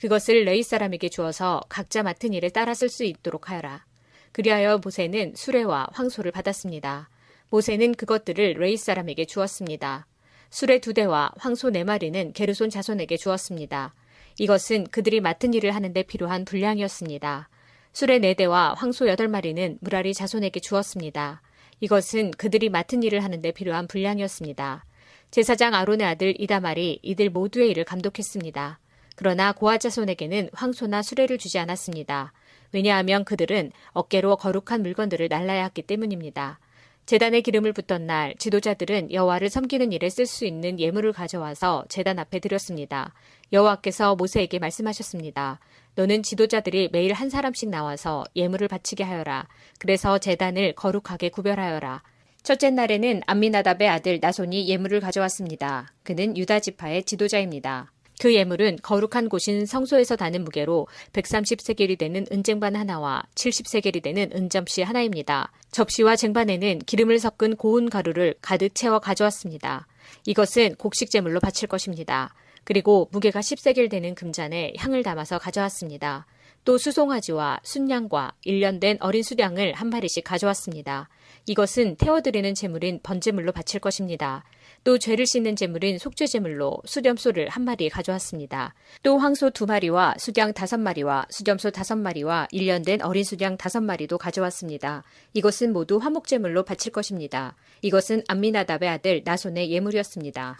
그것을 레위 사람에게 주어서 각자 맡은 일에 따라 쓸 수 있도록 하여라. 그리하여 모세는 수레와 황소를 받았습니다. 모세는 그것들을 레위 사람에게 주었습니다. 수레 2대와 황소 4마리는 게르손 자손에게 주었습니다. 이것은 그들이 맡은 일을 하는데 필요한 분량이었습니다. 수레 4대와 황소 8마리는 무라리 자손에게 주었습니다. 이것은 그들이 맡은 일을 하는데 필요한 분량이었습니다. 제사장 아론의 아들 이다말이 이들 모두의 일을 감독했습니다. 그러나 고아 자손에게는 황소나 수레를 주지 않았습니다. 왜냐하면 그들은 어깨로 거룩한 물건들을 날라야 했기 때문입니다. 제단에 기름을 붓던 날 지도자들은 여호와를 섬기는 일에 쓸 수 있는 예물을 가져와서 제단 앞에 드렸습니다. 여호와께서 모세에게 말씀하셨습니다. 너는 지도자들이 매일 한 사람씩 나와서 예물을 바치게 하여라. 그래서 제단을 거룩하게 구별하여라. 첫째 날에는 암미나답의 아들 나손이 예물을 가져왔습니다. 그는 유다 지파의 지도자입니다. 그 예물은 거룩한 곳인 성소에서 다는 무게로 130세겔이 되는 은쟁반 하나와 70세겔이 되는 은접시 하나입니다. 접시와 쟁반에는 기름을 섞은 고운 가루를 가득 채워 가져왔습니다. 이것은 곡식 제물로 바칠 것입니다. 그리고 무게가 10세겔 되는 금잔에 향을 담아서 가져왔습니다. 또 수송아지와 순양과 1년 된 어린 수량을 한 마리씩 가져왔습니다. 이것은 태워드리는 제물인 번제물로 바칠 것입니다. 또 죄를 씻는 제물인 속죄제물로 수렴소를 한 마리 가져왔습니다. 또 황소 2마리와 수양 5마리와 수렴소 5마리와 1년 된 어린 수양 5마리도 가져왔습니다. 이것은 모두 화목제물로 바칠 것입니다. 이것은 암미나답의 아들 나손의 예물이었습니다.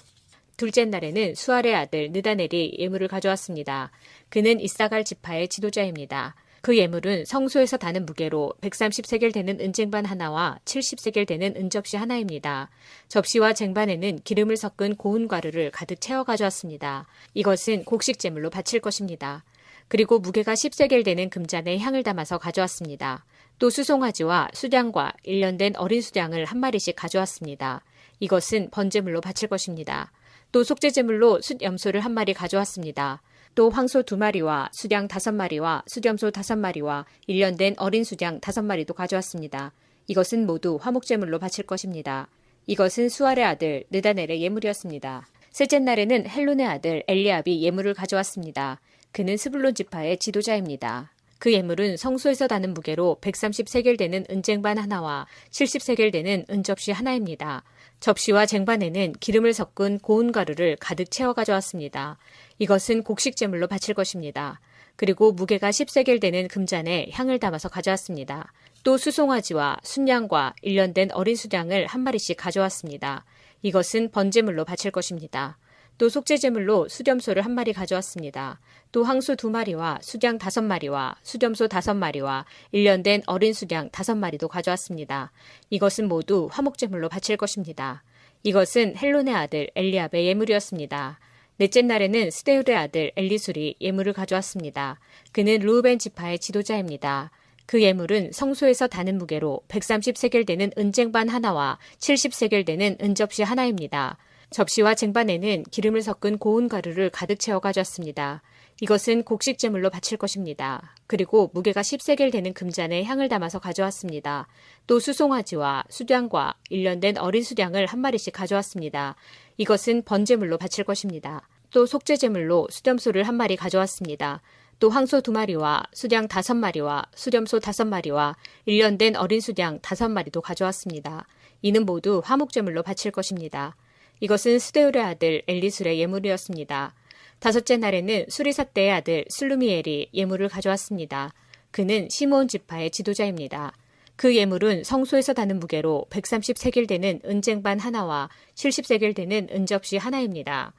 둘째 날에는 수알의 아들 느다넬이 예물을 가져왔습니다. 그는 이사갈 지파의 지도자입니다. 그 예물은 성소에서 다는 무게로 130세겔 되는 은쟁반 하나와 70세겔 되는 은접시 하나입니다. 접시와 쟁반에는 기름을 섞은 고운 가루를 가득 채워 가져왔습니다. 이것은 곡식 제물로 바칠 것입니다. 그리고 무게가 10세겔 되는 금잔에 향을 담아서 가져왔습니다. 또 수송아지와 수량과 1년 된 어린 수량을 한 마리씩 가져왔습니다. 이것은 번제물로 바칠 것입니다. 또 속죄제물로 숫염소를 한 마리 가져왔습니다. 또 황소 2마리와 수량 5마리와 수렴소 5마리와 1년 된 어린 수량 5마리도 가져왔습니다. 이것은 모두 화목제물로 바칠 것입니다. 이것은 수알의 아들 느다넬의 예물이었습니다. 셋째 날에는 헬론의 아들 엘리압이 예물을 가져왔습니다. 그는 스불론 지파의 지도자입니다. 그 예물은 성소에서 다는 무게로 130세겔 되는 은쟁반 하나와 70세겔 되는 은접시 하나입니다. 접시와 쟁반에는 기름을 섞은 고운 가루를 가득 채워 가져왔습니다. 이것은 곡식 제물로 바칠 것입니다. 그리고 무게가 10세겔 되는 금잔에 향을 담아서 가져왔습니다. 또 수송아지와 순양과 1년 된 어린 수량을 한 마리씩 가져왔습니다. 이것은 번제물로 바칠 것입니다. 또 속죄제물로 수렴소를 한 마리 가져왔습니다. 또 황소 2마리와 수량 5마리와 수렴소 5마리와 1년 된 어린 수량 5마리도 가져왔습니다. 이것은 모두 화목제물로 바칠 것입니다. 이것은 헬론의 아들 엘리압의 예물이었습니다. 넷째 날에는 스데울의 아들 엘리술이 예물을 가져왔습니다. 그는 르우벤 지파의 지도자입니다. 그 예물은 성소에서 다는 무게로 130세겔 되는 은쟁반 하나와 70세겔 되는 은접시 하나입니다. 접시와 쟁반에는 기름을 섞은 고운 가루를 가득 채워 가져왔습니다. 이것은 곡식 제물로 바칠 것입니다. 그리고 무게가 10세겔 되는 금잔에 향을 담아서 가져왔습니다. 또 수송아지와 수량과 1년 된 어린 수량을 한 마리씩 가져왔습니다. 이것은 번제물로 바칠 것입니다. 또 속죄제물로 수렴소를 한 마리 가져왔습니다. 또 황소 2마리와 수량 5마리와 수렴소 5마리와 1년 된 어린 수량 5마리도 가져왔습니다. 이는 모두 화목제물로 바칠 것입니다. 이것은 스데울의 아들 엘리술의 예물이었습니다. 다섯째 날에는 수리삿대의 아들 슬루미엘이 예물을 가져왔습니다. 그는 시므온 지파의 지도자입니다. 그 예물은 성소에서 다는 무게로 130세겔 되는 은쟁반 하나와 70세겔 되는 은접시 하나입니다.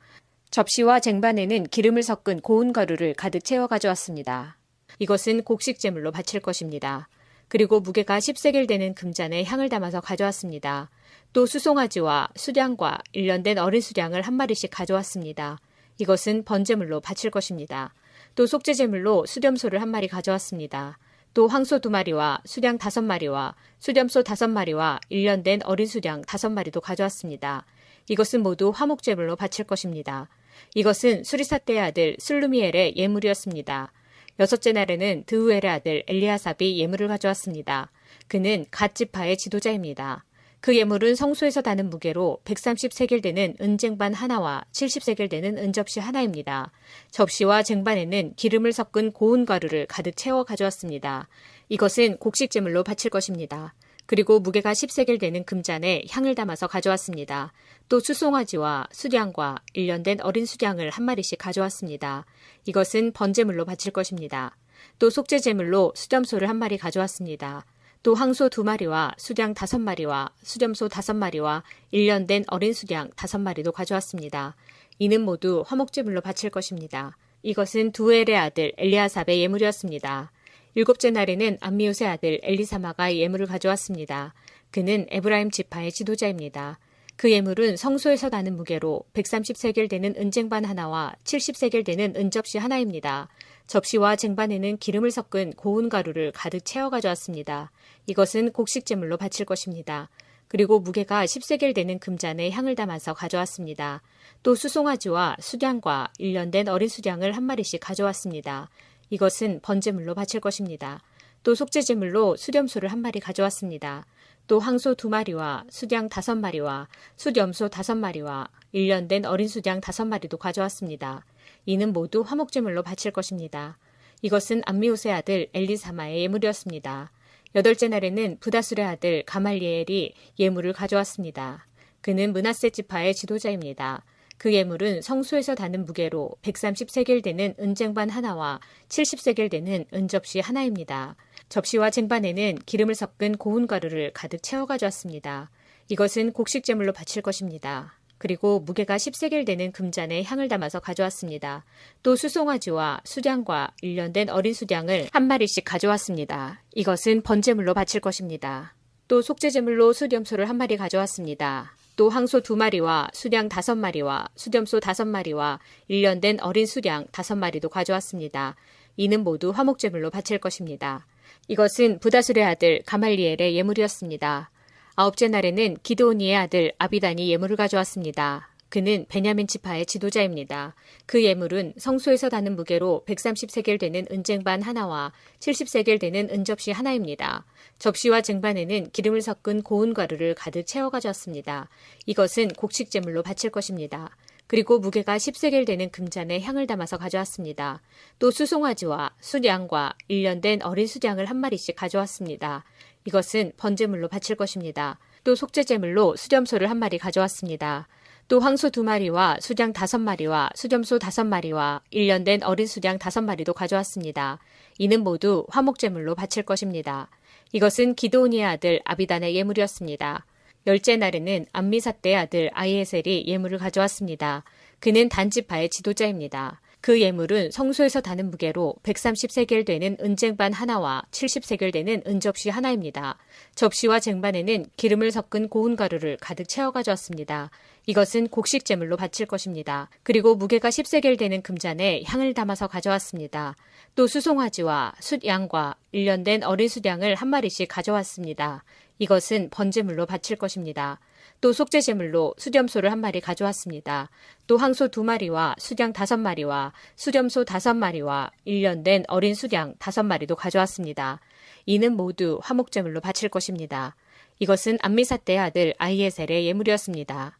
접시와 쟁반에는 기름을 섞은 고운 가루를 가득 채워 가져왔습니다. 이것은 곡식 제물로 바칠 것입니다. 그리고 무게가 10세겔 되는 금잔에 향을 담아서 가져왔습니다. 또 수송아지와 수량과 1년 된 어린 수량을 한 마리씩 가져왔습니다. 이것은 번제물로 바칠 것입니다. 또 속죄제물로 수렴소를 한 마리 가져왔습니다. 또 황소 2마리와 수량 5마리와 수렴소 5마리와 1년 된 어린 수량 5마리도 가져왔습니다. 이것은 모두 화목제물로 바칠 것입니다. 이것은 수리삿대의 아들 슬루미엘의 예물이었습니다. 여섯째 날에는 드우엘의 아들 엘리아삽이 예물을 가져왔습니다. 그는 갓 지파의 지도자입니다. 그 예물은 성소에서 다는 무게로 130세겔 되는 은쟁반 하나와 70세겔 되는 은접시 하나입니다. 접시와 쟁반에는 기름을 섞은 고운 가루를 가득 채워 가져왔습니다. 이것은 곡식 제물로 바칠 것입니다. 그리고 무게가 10세겔 되는 금잔에 향을 담아서 가져왔습니다. 또 수송아지와 수량과 1년 된 어린 수량을 한 마리씩 가져왔습니다. 이것은 번제물로 바칠 것입니다. 또 속죄제물로 수렴소를 한 마리 가져왔습니다. 또 황소 2마리와 수량 5마리와 수렴소 5마리와 1년 된 어린 수량 5마리도 가져왔습니다. 이는 모두 화목제물로 바칠 것입니다. 이것은 두엘의 아들 엘리아삽의 예물이었습니다. 일곱째 날에는 암미우스의 아들 엘리사마가 예물을 가져왔습니다. 그는 에브라임 지파의 지도자입니다. 그 예물은 성소에서 나는 무게로 130세겔 되는 은쟁반 하나와 70세겔 되는 은접시 하나입니다. 접시와 쟁반에는 기름을 섞은 고운 가루를 가득 채워 가져왔습니다. 이것은 곡식제물로 바칠 것입니다. 그리고 무게가 10세겔 되는 금잔에 향을 담아서 가져왔습니다. 또 수송아지와 수량과 1년 된 어린 수량을 한 마리씩 가져왔습니다. 이것은 번제물로 바칠 것입니다. 또 속죄제물로 수렴소를 한 마리 가져왔습니다. 또 황소 2마리와 수량 5마리와 수렴소 5마리와 1년 된 어린 수량 5마리도 가져왔습니다. 이는 모두 화목제물로 바칠 것입니다. 이것은 암미우스의 아들 엘리사마의 예물이었습니다. 여덟째 날에는 부다술의 아들 가말리엘이 예물을 가져왔습니다. 그는 므낫세 지파의 지도자입니다. 그 예물은 성소에서 다는 무게로 130세겔 되는 은쟁반 하나와 70세겔 되는 은접시 하나입니다. 접시와 쟁반에는 기름을 섞은 고운 가루를 가득 채워 가져왔습니다. 이것은 곡식제물로 바칠 것입니다. 그리고 무게가 10세겔 되는 금잔에 향을 담아서 가져왔습니다. 또 수송아지와 수량과 1년 된 어린 수량을 한 마리씩 가져왔습니다. 이것은 번제물로 바칠 것입니다. 또 속죄제물로 수렴소를 한 마리 가져왔습니다. 또 황소 2마리와 수량 5마리와 수렴소 5마리와 1년 된 어린 수량 5마리도 가져왔습니다. 이는 모두 화목제물로 바칠 것입니다. 이것은 부다술의 아들 가말리엘의 예물이었습니다. 아홉째 날에는 기드오니의 아들 아비단이 예물을 가져왔습니다. 그는 베냐민 지파의 지도자입니다. 그 예물은 성소에서 다는 무게로 130세겔 되는 은쟁반 하나와 70세겔 되는 은접시 하나입니다. 접시와 쟁반에는 기름을 섞은 고운 가루를 가득 채워 가져왔습니다. 이것은 곡식제물로 바칠 것입니다. 그리고 무게가 10세겔 되는 금잔에 향을 담아서 가져왔습니다. 또 수송아지와 수량과 1년 된 어린 수량을 한 마리씩 가져왔습니다. 이것은 번제물로 바칠 것입니다. 또 속죄제물로 수렴소를 한 마리 가져왔습니다. 또 황소 2마리와 수량 5마리와 수렴소 5마리와 1년 된 어린 수량 5마리도 가져왔습니다. 이는 모두 화목제물로 바칠 것입니다. 이것은 기드오니의 아들 아비단의 예물이었습니다. 열째 날에는 암미사대의 아들 아이에셀이 예물을 가져왔습니다. 그는 단지파의 지도자입니다. 그 예물은 성소에서 다는 무게로 130세겔 되는 은쟁반 하나와 70세겔 되는 은접시 하나입니다. 접시와 쟁반에는 기름을 섞은 고운 가루를 가득 채워 가져왔습니다. 이것은 곡식제물로 바칠 것입니다. 그리고 무게가 10세겔 되는 금잔에 향을 담아서 가져왔습니다. 또 수송아지와 숫양과 1년 된 어린 수량을 한 마리씩 가져왔습니다. 이것은 번제물로 바칠 것입니다. 또 속죄제물로 수렴소를 한 마리 가져왔습니다. 또 황소 2마리와 수량 5마리와 수렴소 5마리와 1년 된 어린 수량 5마리도 가져왔습니다. 이는 모두 화목제물로 바칠 것입니다. 이것은 암미사대의 아들 아이에셀의 예물이었습니다.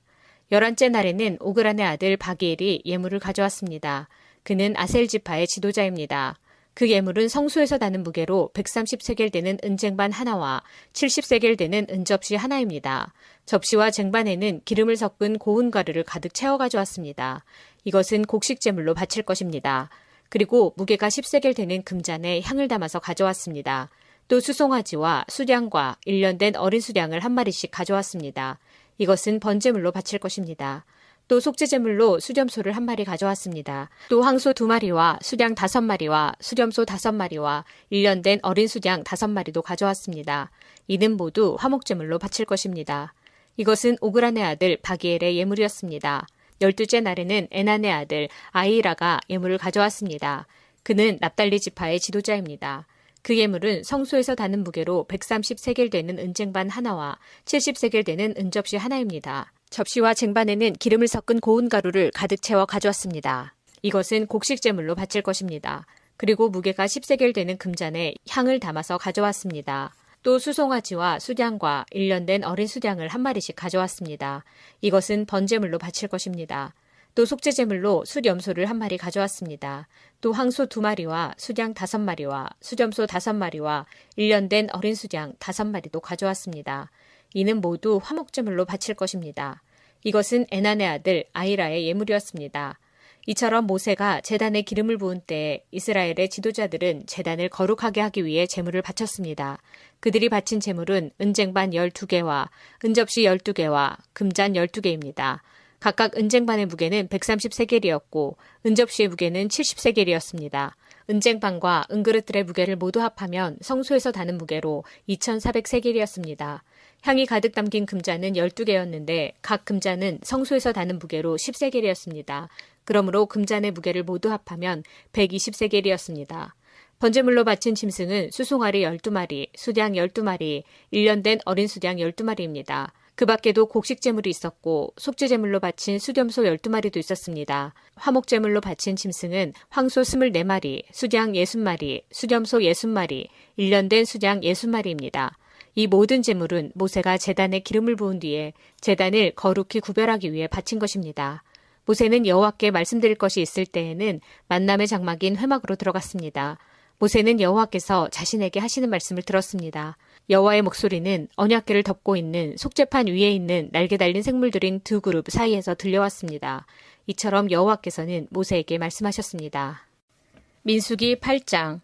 11째 날에는 오그란의 아들 바기엘이 예물을 가져왔습니다. 그는 아셀 지파의 지도자입니다. 그 예물은 성소에서 나는 무게로 130세겔 되는 은쟁반 하나와 70세겔 되는 은접시 하나입니다. 접시와 쟁반에는 기름을 섞은 고운 가루를 가득 채워 가져왔습니다. 이것은 곡식제물로 바칠 것입니다. 그리고 무게가 10세겔 되는 금잔에 향을 담아서 가져왔습니다. 또 수송아지와 수량과 1년 된 어린 수량을 한 마리씩 가져왔습니다. 이것은 번제물로 바칠 것입니다. 또 속죄제물로 수렴소를 한 마리 가져왔습니다. 또 황소 2마리와 수량 5마리와 수렴소 5마리와 1년 된 어린 수량 5마리도 가져왔습니다. 이는 모두 화목제물로 바칠 것입니다. 이것은 오그란의 아들 바기엘의 예물이었습니다. 12째 날에는 에난의 아들 아이라가 예물을 가져왔습니다. 그는 납달리 지파의 지도자입니다. 그 예물은 성소에서 다는 무게로 130세겔 되는 은쟁반 하나와 70세겔 되는 은접시 하나입니다. 접시와 쟁반에는 기름을 섞은 고운 가루를 가득 채워 가져왔습니다. 이것은 곡식제물로 바칠 것입니다. 그리고 무게가 10세겔 되는 금잔에 향을 담아서 가져왔습니다. 또 수송아지와 수량과 1년 된 어린 수량을 한 마리씩 가져왔습니다. 이것은 번제물로 바칠 것입니다. 또 속죄제물로 수렴소를 한 마리 가져왔습니다. 또 황소 2마리와 수량 5마리와 수렴소 5마리와 1년 된 어린 수량 5마리도 가져왔습니다. 이는 모두 화목제물로 바칠 것입니다. 이것은 에난의 아들 아이라의 예물이었습니다. 이처럼 모세가 제단에 기름을 부은 때에 이스라엘의 지도자들은 제단을 거룩하게 하기 위해 제물을 바쳤습니다. 그들이 바친 제물은 은쟁반 12개와 은접시 12개와 금잔 12개입니다. 각각 은쟁반의 무게는 130세겔이었고 은접시의 무게는 70세겔이었습니다. 은쟁반과 은그릇들의 무게를 모두 합하면 성소에서 다는 무게로 2,400세겔이었습니다. 향이 가득 담긴 금잔은 12개였는데 각 금잔은 성소에서 다는 무게로 10세겔이었습니다. 그러므로 금잔의 무게를 모두 합하면 120세겔이었습니다. 번제물로 바친 짐승은 수송아리 12마리, 수양 12마리, 1년 된 어린 수양 12마리입니다. 그 밖에도 곡식제물이 있었고 속죄제물로 바친 수렴소 12마리도 있었습니다. 화목제물로 바친 짐승은 황소 24마리, 수양 60마리, 수렴소 60마리, 1년 된 수양 60마리입니다. 이 모든 제물은 모세가 제단에 기름을 부은 뒤에 제단을 거룩히 구별하기 위해 바친 것입니다. 모세는 여호와께 말씀드릴 것이 있을 때에는 만남의 장막인 회막으로 들어갔습니다. 모세는 여호와께서 자신에게 하시는 말씀을 들었습니다. 여호와의 목소리는 언약궤를 덮고 있는 속죄판 위에 있는 날개 달린 생물들인 두 그룹 사이에서 들려왔습니다. 이처럼 여호와께서는 모세에게 말씀하셨습니다. 민수기 8장.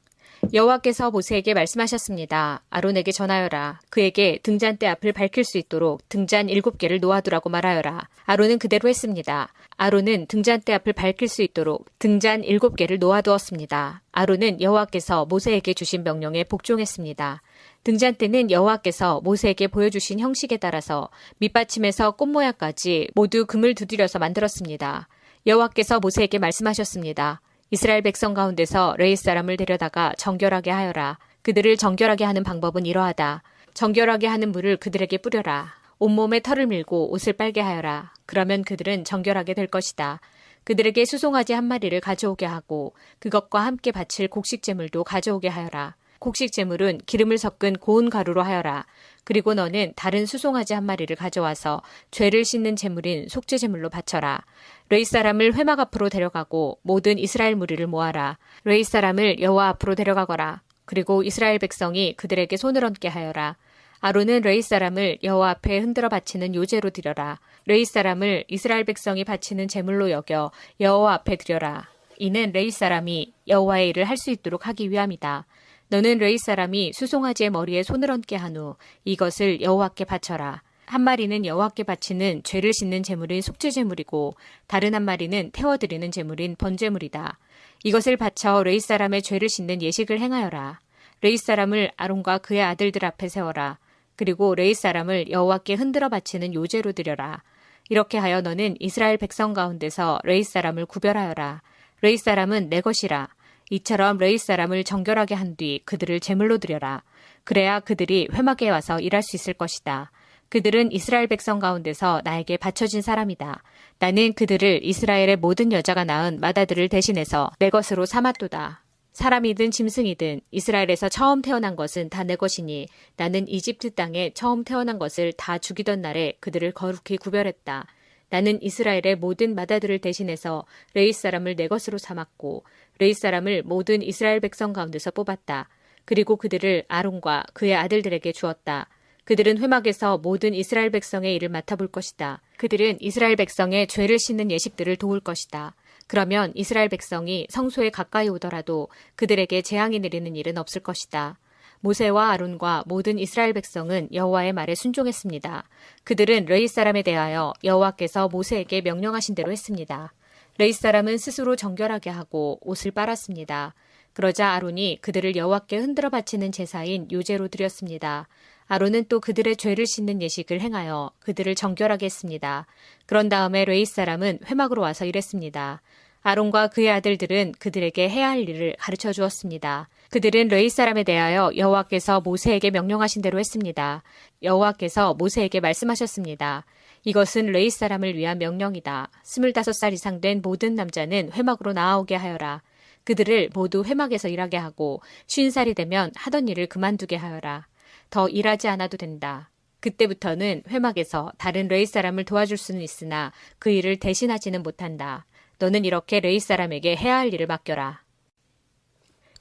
여호와께서 모세에게 말씀하셨습니다. 아론에게 전하여라. 그에게 등잔대 앞을 밝힐 수 있도록 등잔 7개를 놓아두라고 말하여라. 아론은 그대로 했습니다. 아론은 등잔대 앞을 밝힐 수 있도록 등잔 7개를 놓아두었습니다. 아론은 여호와께서 모세에게 주신 명령에 복종했습니다. 등잔대는 여호와께서 모세에게 보여주신 형식에 따라서 밑받침에서 꽃 모양까지 모두 금을 두드려서 만들었습니다. 여호와께서 모세에게 말씀하셨습니다. 이스라엘 백성 가운데서 레위 사람을 데려다가 정결하게 하여라. 그들을 정결하게 하는 방법은 이러하다. 정결하게 하는 물을 그들에게 뿌려라. 온몸에 털을 밀고 옷을 빨게 하여라. 그러면 그들은 정결하게 될 것이다. 그들에게 수송아지 한 마리를 가져오게 하고 그것과 함께 바칠 곡식제물도 가져오게 하여라. 곡식제물은 기름을 섞은 고운 가루로 하여라. 그리고 너는 다른 수송아지 한 마리를 가져와서 죄를 씻는 제물인 속죄제물로 바쳐라. 레위 사람을 회막 앞으로 데려가고 모든 이스라엘 무리를 모아라. 레위 사람을 여호와 앞으로 데려가거라. 그리고 이스라엘 백성이 그들에게 손을 얹게 하여라. 아론은 레위 사람을 여호와 앞에 흔들어 바치는 요제로 드려라. 레위 사람을 이스라엘 백성이 바치는 제물로 여겨 여호와 앞에 드려라. 이는 레위 사람이 여호와의 일을 할 수 있도록 하기 위함이다. 너는 레위 사람이 수송아지의 머리에 손을 얹게 한 후 이것을 여호와께 바쳐라. 한 마리는 여호와께 바치는 죄를 씻는 제물인 속죄제물이고 다른 한 마리는 태워드리는 제물인 번제물이다. 이것을 바쳐 레위 사람의 죄를 씻는 예식을 행하여라. 레위 사람을 아론과 그의 아들들 앞에 세워라. 그리고 레위 사람을 여호와께 흔들어 바치는 요제로 드려라. 이렇게 하여 너는 이스라엘 백성 가운데서 레위 사람을 구별하여라. 레위 사람은 내 것이라. 이처럼 레위 사람을 정결하게 한 뒤 그들을 제물로 드려라. 그래야 그들이 회막에 와서 일할 수 있을 것이다. 그들은 이스라엘 백성 가운데서 나에게 바쳐진 사람이다. 나는 그들을 이스라엘의 모든 여자가 낳은 맏아들을 대신해서 내 것으로 삼았도다. 사람이든 짐승이든 이스라엘에서 처음 태어난 것은 다 내 것이니 나는 이집트 땅에 처음 태어난 것을 다 죽이던 날에 그들을 거룩히 구별했다. 나는 이스라엘의 모든 맏아들을 대신해서 레위 사람을 내 것으로 삼았고 레위 사람을 모든 이스라엘 백성 가운데서 뽑았다. 그리고 그들을 아론과 그의 아들들에게 주었다. 그들은 회막에서 모든 이스라엘 백성의 일을 맡아볼 것이다. 그들은 이스라엘 백성의 죄를 씻는 예식들을 도울 것이다. 그러면 이스라엘 백성이 성소에 가까이 오더라도 그들에게 재앙이 내리는 일은 없을 것이다. 모세와 아론과 모든 이스라엘 백성은 여호와의 말에 순종했습니다. 그들은 레위 사람에 대하여 여호와께서 모세에게 명령하신 대로 했습니다. 레위 사람은 스스로 정결하게 하고 옷을 빨았습니다. 그러자 아론이 그들을 여호와께 흔들어 바치는 제사인 요제로 드렸습니다. 아론은 또 그들의 죄를 씻는 예식을 행하여 그들을 정결하게 했습니다. 그런 다음에 레위 사람은 회막으로 와서 일했습니다. 아론과 그의 아들들은 그들에게 해야 할 일을 가르쳐 주었습니다. 그들은 레위 사람에 대하여 여호와께서 모세에게 명령하신 대로 했습니다. 여호와께서 모세에게 말씀하셨습니다. 이것은 레위 사람을 위한 명령이다. 25살 이상 된 모든 남자는 회막으로 나아오게 하여라. 그들을 모두 회막에서 일하게 하고 50살이 되면 하던 일을 그만두게 하여라. 더 일하지 않아도 된다. 그때부터는 회막에서 다른 레위 사람을 도와줄 수는 있으나 그 일을 대신하지는 못한다. 너는 이렇게 레위 사람에게 해야 할 일을 맡겨라.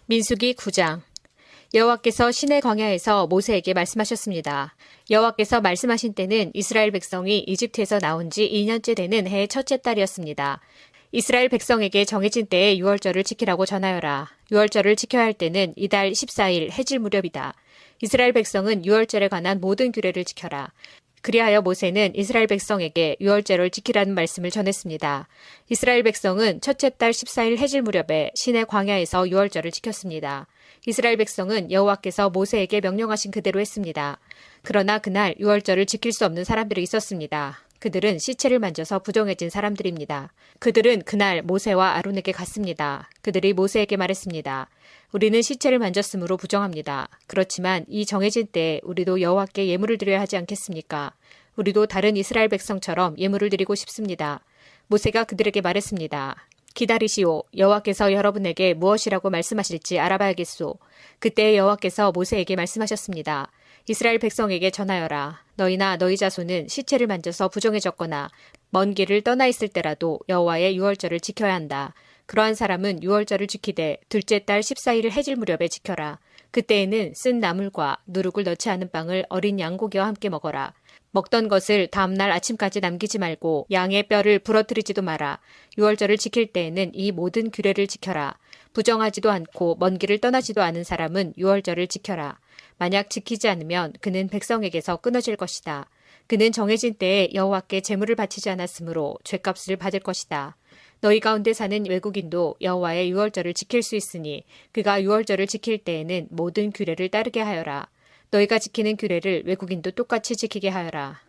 민수기 9장. 여호와께서 시내 광야에서 모세에게 말씀하셨습니다. 여호와께서 말씀하신 때는 이스라엘 백성이 이집트에서 나온 지 2년째 되는 해의 첫째 달이었습니다. 이스라엘 백성에게 정해진 때에 유월절을 지키라고 전하여라. 유월절을 지켜야 할 때는 이달 14일 해질 무렵이다. 이스라엘 백성은 유월절에 관한 모든 규례를 지켜라. 그리하여 모세는 이스라엘 백성에게 유월절을 지키라는 말씀을 전했습니다. 이스라엘 백성은 첫째 달 14일 해질 무렵에 시내 광야에서 유월절을 지켰습니다. 이스라엘 백성은 여호와께서 모세에게 명령하신 그대로 했습니다. 그러나 그날 유월절을 지킬 수 없는 사람들이 있었습니다. 그들은 시체를 만져서 부정해진 사람들입니다. 그들은 그날 모세와 아론에게 갔습니다. 그들이 모세에게 말했습니다. 우리는 시체를 만졌으므로 부정합니다. 그렇지만 이 정해진 때에 우리도 여호와께 예물을 드려야 하지 않겠습니까? 우리도 다른 이스라엘 백성처럼 예물을 드리고 싶습니다. 모세가 그들에게 말했습니다. 기다리시오. 여호와께서 여러분에게 무엇이라고 말씀하실지 알아봐야겠소. 그때 여호와께서 모세에게 말씀하셨습니다. 이스라엘 백성에게 전하여라. 너희나 너희 자손은 시체를 만져서 부정해졌거나 먼 길을 떠나 있을 때라도 여호와의 유월절을 지켜야 한다. 그러한 사람은 유월절을 지키되 둘째 달 14일을 해질 무렵에 지켜라. 그때에는 쓴 나물과 누룩을 넣지 않은 빵을 어린 양고기와 함께 먹어라. 먹던 것을 다음날 아침까지 남기지 말고 양의 뼈를 부러뜨리지도 마라. 유월절을 지킬 때에는 이 모든 규례를 지켜라. 부정하지도 않고 먼 길을 떠나지도 않은 사람은 유월절을 지켜라. 만약 지키지 않으면 그는 백성에게서 끊어질 것이다. 그는 정해진 때에 여호와께 제물을 바치지 않았으므로 죗값을 받을 것이다. 너희 가운데 사는 외국인도 여호와의 유월절을 지킬 수 있으니 그가 유월절을 지킬 때에는 모든 규례를 따르게 하여라. 너희가 지키는 규례를 외국인도 똑같이 지키게 하여라.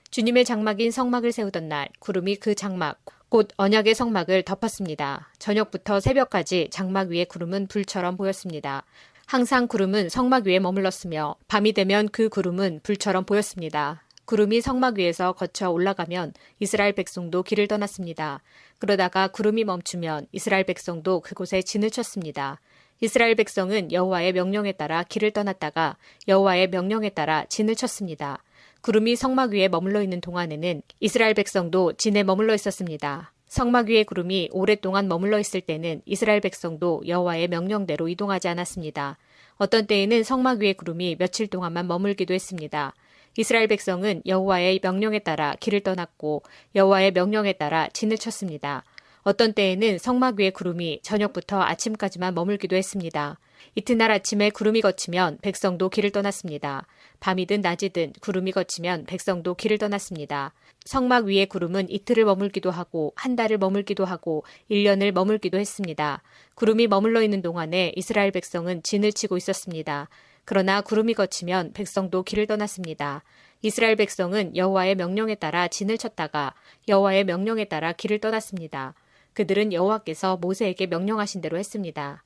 주님의 장막인 성막을 세우던 날 구름이 그 장막 곧 언약의 성막을 덮었습니다. 저녁부터 새벽까지 장막 위에 구름은 불처럼 보였습니다. 항상 구름은 성막 위에 머물렀으며 밤이 되면 그 구름은 불처럼 보였습니다. 구름이 성막 위에서 거쳐 올라가면 이스라엘 백성도 길을 떠났습니다. 그러다가 구름이 멈추면 이스라엘 백성도 그곳에 진을 쳤습니다. 이스라엘 백성은 여호와의 명령에 따라 길을 떠났다가 여호와의 명령에 따라 진을 쳤습니다. 구름이 성막 위에 머물러 있는 동안에는 이스라엘 백성도 진에 머물러 있었습니다. 성막 위에 구름이 오랫동안 머물러 있을 때는 이스라엘 백성도 여호와의 명령대로 이동하지 않았습니다. 어떤 때에는 성막 위에 구름이 며칠 동안만 머물기도 했습니다. 이스라엘 백성은 여호와의 명령에 따라 길을 떠났고 여호와의 명령에 따라 진을 쳤습니다. 어떤 때에는 성막 위에 구름이 저녁부터 아침까지만 머물기도 했습니다. 이튿날 아침에 구름이 걷히면 백성도 길을 떠났습니다. 밤이든 낮이든 구름이 걷히면 백성도 길을 떠났습니다. 성막 위에 구름은 이틀을 머물기도 하고 한 달을 머물기도 하고 1년을 머물기도 했습니다. 구름이 머물러 있는 동안에 이스라엘 백성은 진을 치고 있었습니다. 그러나 구름이 걷히면 백성도 길을 떠났습니다. 이스라엘 백성은 여호와의 명령에 따라 진을 쳤다가 여호와의 명령에 따라 길을 떠났습니다. 그들은 여호와께서 모세에게 명령하신 대로 했습니다.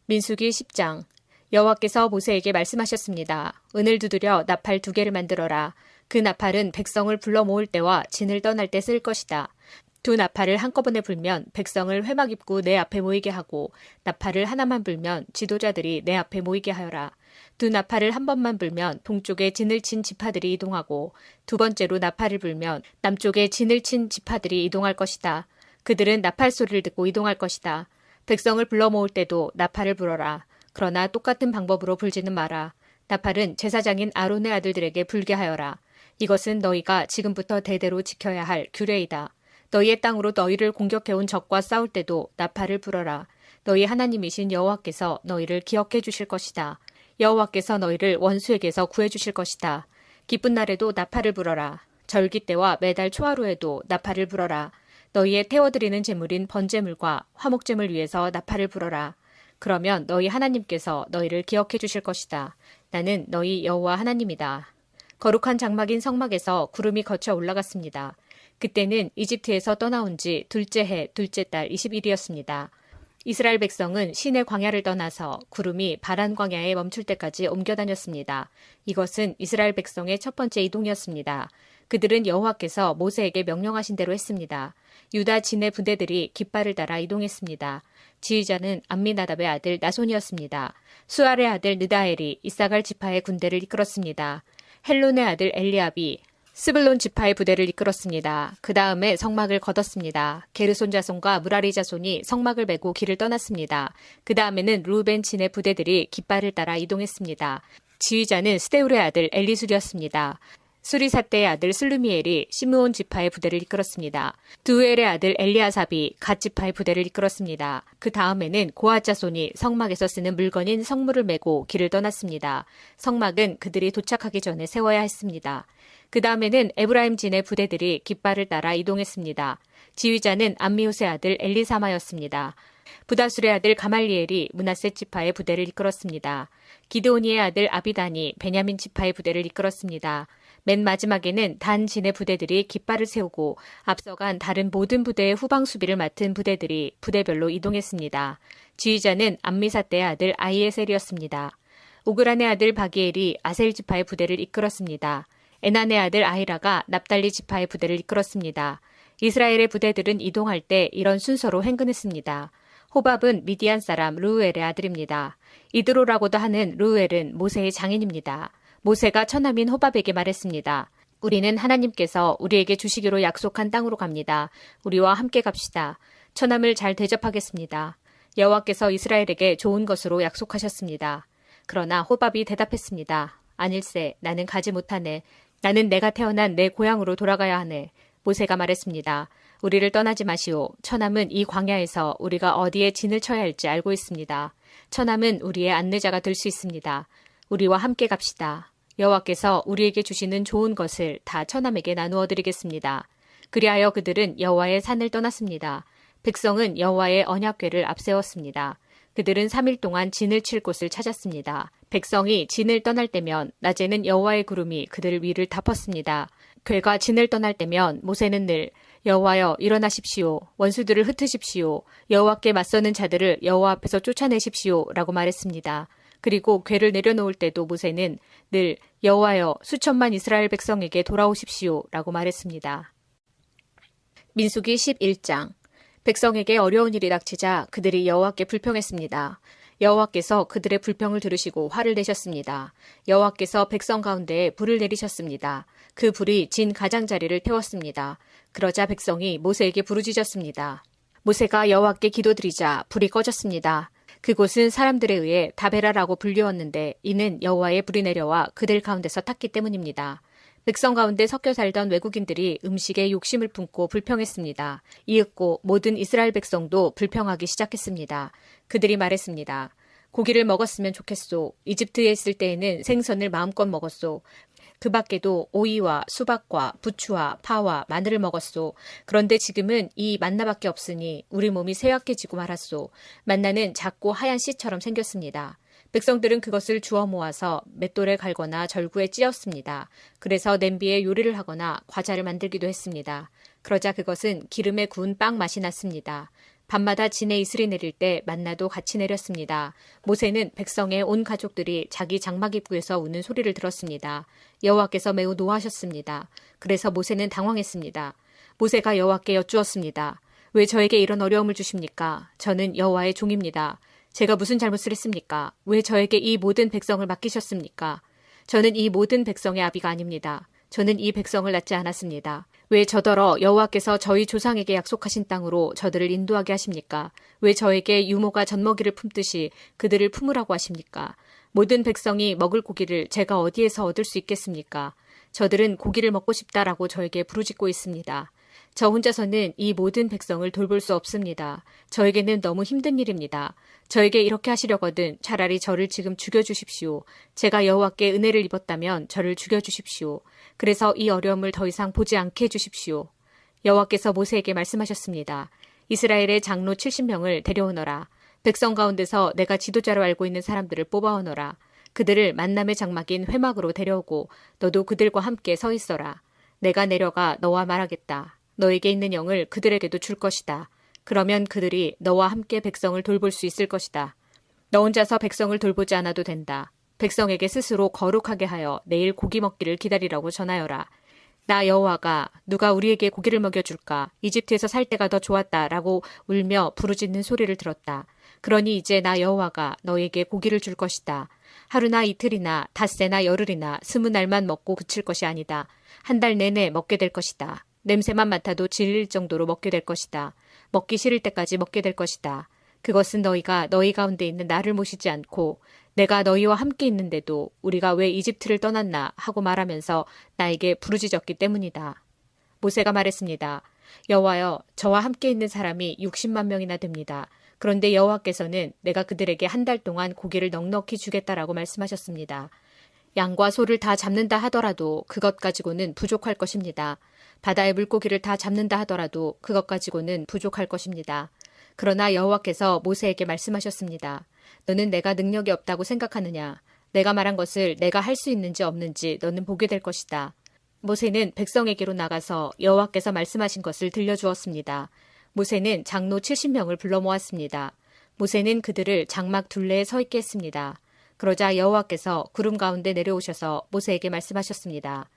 민수기 10장. 여호와께서 모세에게 말씀하셨습니다. 은을 두드려 나팔 2개를 만들어라. 그 나팔은 백성을 불러 모을 때와 진을 떠날 때 쓸 것이다. 2 나팔을 한꺼번에 불면 백성을 회막 입고 내 앞에 모이게 하고 나팔을 하나만 불면 지도자들이 내 앞에 모이게 하여라. 2 나팔을 한 번만 불면 동쪽에 진을 친 지파들이 이동하고 2번째로 나팔을 불면 남쪽에 진을 친 지파들이 이동할 것이다. 그들은 나팔 소리를 듣고 이동할 것이다. 백성을 불러 모을 때도 나팔을 불어라. 그러나 똑같은 방법으로 불지는 마라. 나팔은 제사장인 아론의 아들들에게 불게 하여라. 이것은 너희가 지금부터 대대로 지켜야 할 규례이다. 너희의 땅으로 너희를 공격해온 적과 싸울 때도 나팔을 불어라. 너희 하나님이신 여호와께서 너희를 기억해 주실 것이다. 여호와께서 너희를 원수에게서 구해 주실 것이다. 기쁜 날에도 나팔을 불어라. 절기 때와 매달 초하루에도 나팔을 불어라. 너희의 태워드리는 제물인 번제물과 화목제물 위해서 나팔을 불어라. 그러면 너희 하나님께서 너희를 기억해 주실 것이다. 나는 너희 여호와 하나님이다. 거룩한 장막인 성막에서 구름이 거쳐 올라갔습니다. 그때는 이집트에서 떠나온 지 둘째 해 둘째 달 20일이었습니다. 이스라엘 백성은 시내 광야를 떠나서 구름이 바란 광야에 멈출 때까지 옮겨 다녔습니다. 이것은 이스라엘 백성의 첫 번째 이동이었습니다. 그들은 여호와께서 모세에게 명령하신 대로 했습니다. 유다 진의 부대들이 깃발을 따라 이동했습니다. 지휘자는 암미나답의 아들 나손이었습니다. 수알의 아들 느다엘이 이사갈 지파의 군대를 이끌었습니다. 헬론의 아들 엘리압이 스불론 지파의 부대를 이끌었습니다. 그 다음에 성막을 걷었습니다. 게르손 자손과 무라리 자손이 성막을 메고 길을 떠났습니다. 그 다음에는 루벤 진의 부대들이 깃발을 따라 이동했습니다. 지휘자는 스데울의 아들 엘리술이었습니다. 수리사떼의 아들 슬루미엘이 시므온 지파의 부대를 이끌었습니다. 두엘의 아들 엘리아삽이 갓 지파의 부대를 이끌었습니다. 그 다음에는 고핫 자손이 성막에서 쓰는 물건인 성물을 메고 길을 떠났습니다. 성막은 그들이 도착하기 전에 세워야 했습니다. 그 다음에는 에브라임 진의 부대들이 깃발을 따라 이동했습니다. 지휘자는 암미옷의 아들 엘리사마였습니다. 부다술의 아들 가말리엘이 므낫세 지파의 부대를 이끌었습니다. 기드오니의 아들 아비단이 베냐민 지파의 부대를 이끌었습니다. 맨 마지막에는 단 진의 부대들이 깃발을 세우고 앞서간 다른 모든 부대의 후방 수비를 맡은 부대들이 부대별로 이동했습니다. 지휘자는 암미사떼의 아들 아이에셀이었습니다. 오그란의 아들 바기엘이 아셀 지파의 부대를 이끌었습니다. 에난의 아들 아히라가 납달리 지파의 부대를 이끌었습니다. 이스라엘의 부대들은 이동할 때 이런 순서로 행근했습니다. 호밥은 미디안 사람 르우엘의 아들입니다. 이드로라고도 하는 르우엘은 모세의 장인입니다. 모세가 처남인 호밥에게 말했습니다. 우리는 하나님께서 우리에게 주시기로 약속한 땅으로 갑니다. 우리와 함께 갑시다. 처남을 잘 대접하겠습니다. 여호와께서 이스라엘에게 좋은 것으로 약속하셨습니다. 그러나 호밥이 대답했습니다. 아닐세, 나는 가지 못하네. 나는 내가 태어난 내 고향으로 돌아가야 하네. 모세가 말했습니다. 우리를 떠나지 마시오. 처남은 이 광야에서 우리가 어디에 진을 쳐야 할지 알고 있습니다. 처남은 우리의 안내자가 될 수 있습니다. 우리와 함께 갑시다. 여호와께서 우리에게 주시는 좋은 것을 다 처남에게 나누어 드리겠습니다. 그리하여 그들은 여호와의 산을 떠났습니다. 백성은 여호와의 언약궤를 앞세웠습니다. 그들은 3일 동안 진을 칠 곳을 찾았습니다. 백성이 진을 떠날 때면 낮에는 여호와의 구름이 그들 위를 덮었습니다. 궤가 진을 떠날 때면 모세는 늘 여호와여 일어나십시오. 원수들을 흩으십시오. 여호와께 맞서는 자들을 여호와 앞에서 쫓아내십시오. 라고 말했습니다. 그리고 궤를 내려놓을 때도 모세는 늘 여호와여 수천만 이스라엘 백성에게 돌아오십시오. 라고 말했습니다. 민수기 11장. 백성에게 어려운 일이 닥치자 그들이 여호와께 불평했습니다. 여호와께서 그들의 불평을 들으시고 화를 내셨습니다. 여호와께서 백성 가운데에 불을 내리셨습니다. 그 불이 진 가장자리를 태웠습니다. 그러자 백성이 모세에게 부르짖었습니다. 모세가 여호와께 기도드리자 불이 꺼졌습니다. 그곳은 사람들에 의해 다베라라고 불리웠는데 이는 여호와의 불이 내려와 그들 가운데서 탔기 때문입니다. 백성 가운데 섞여 살던 외국인들이 음식에 욕심을 품고 불평했습니다. 이윽고 모든 이스라엘 백성도 불평하기 시작했습니다. 그들이 말했습니다. 고기를 먹었으면 좋겠소. 이집트에 있을 때에는 생선을 마음껏 먹었소. 그 밖에도 오이와 수박과 부추와 파와 마늘을 먹었소. 그런데 지금은 이 만나밖에 없으니 우리 몸이 쇠약해지고 말았소. 만나는 작고 하얀 씨처럼 생겼습니다. 백성들은 그것을 주워 모아서 맷돌에 갈거나 절구에 찧었습니다. 그래서 냄비에 요리를 하거나 과자를 만들기도 했습니다. 그러자 그것은 기름에 구운 빵 맛이 났습니다. 밤마다 진에 이슬이 내릴 때 만나도 같이 내렸습니다. 모세는 백성의 온 가족들이 자기 장막 입구에서 우는 소리를 들었습니다. 여호와께서 매우 노하셨습니다. 그래서 모세는 당황했습니다. 모세가 여호와께 여쭈었습니다. 왜 저에게 이런 어려움을 주십니까? 저는 여호와의 종입니다. 제가 무슨 잘못을 했습니까? 왜 저에게 이 모든 백성을 맡기셨습니까? 저는 이 모든 백성의 아비가 아닙니다. 저는 이 백성을 낳지 않았습니다. 왜 저더러 여호와께서 저희 조상에게 약속하신 땅으로 저들을 인도하게 하십니까? 왜 저에게 유모가 젖먹이를 품듯이 그들을 품으라고 하십니까? 모든 백성이 먹을 고기를 제가 어디에서 얻을 수 있겠습니까? 저들은 고기를 먹고 싶다라고 저에게 부르짖고 있습니다. 저 혼자서는 이 모든 백성을 돌볼 수 없습니다. 저에게는 너무 힘든 일입니다. 저에게 이렇게 하시려거든 차라리 저를 지금 죽여주십시오. 제가 여호와께 은혜를 입었다면 저를 죽여주십시오. 그래서 이 어려움을 더 이상 보지 않게 해주십시오. 여호와께서 모세에게 말씀하셨습니다. 이스라엘의 장로 70명을 데려오너라. 백성 가운데서 내가 지도자로 알고 있는 사람들을 뽑아오너라. 그들을 만남의 장막인 회막으로 데려오고 너도 그들과 함께 서 있어라. 내가 내려가 너와 말하겠다. 너에게 있는 영을 그들에게도 줄 것이다. 그러면 그들이 너와 함께 백성을 돌볼 수 있을 것이다. 너 혼자서 백성을 돌보지 않아도 된다. 백성에게 스스로 거룩하게 하여 내일 고기 먹기를 기다리라고 전하여라. 나 여호와가 누가 우리에게 고기를 먹여줄까? 이집트에서 살 때가 더 좋았다라고 울며 부르짖는 소리를 들었다. 그러니 이제 나 여호와가 너에게 고기를 줄 것이다. 하루나 이틀이나 닷새나 열흘이나 20날만 먹고 그칠 것이 아니다. 한 달 내내 먹게 될 것이다. 냄새만 맡아도 질릴 정도로 먹게 될 것이다. 먹기 싫을 때까지 먹게 될 것이다. 그것은 너희가 너희 가운데 있는 나를 모시지 않고 내가 너희와 함께 있는데도 우리가 왜 이집트를 떠났나 하고 말하면서 나에게 부르짖었기 때문이다. 모세가 말했습니다. 여호와여, 저와 함께 있는 사람이 60만 명이나 됩니다. 그런데 여호와께서는 내가 그들에게 한 달 동안 고기를 넉넉히 주겠다라고 말씀하셨습니다. 양과 소를 다 잡는다 하더라도 그것 가지고는 부족할 것입니다. 바다의 물고기를 다 잡는다 하더라도 그것 가지고는 부족할 것입니다. 그러나 여호와께서 모세에게 말씀하셨습니다. 너는 내가 능력이 없다고 생각하느냐? 내가 말한 것을 내가 할 수 있는지 없는지 너는 보게 될 것이다. 모세는 백성에게로 나가서 여호와께서 말씀하신 것을 들려주었습니다. 모세는 장로 70명을 불러 모았습니다. 모세는 그들을 장막 둘레에 서 있게 했습니다. 그러자 여호와께서 구름 가운데 내려오셔서 모세에게 말씀하셨습니다.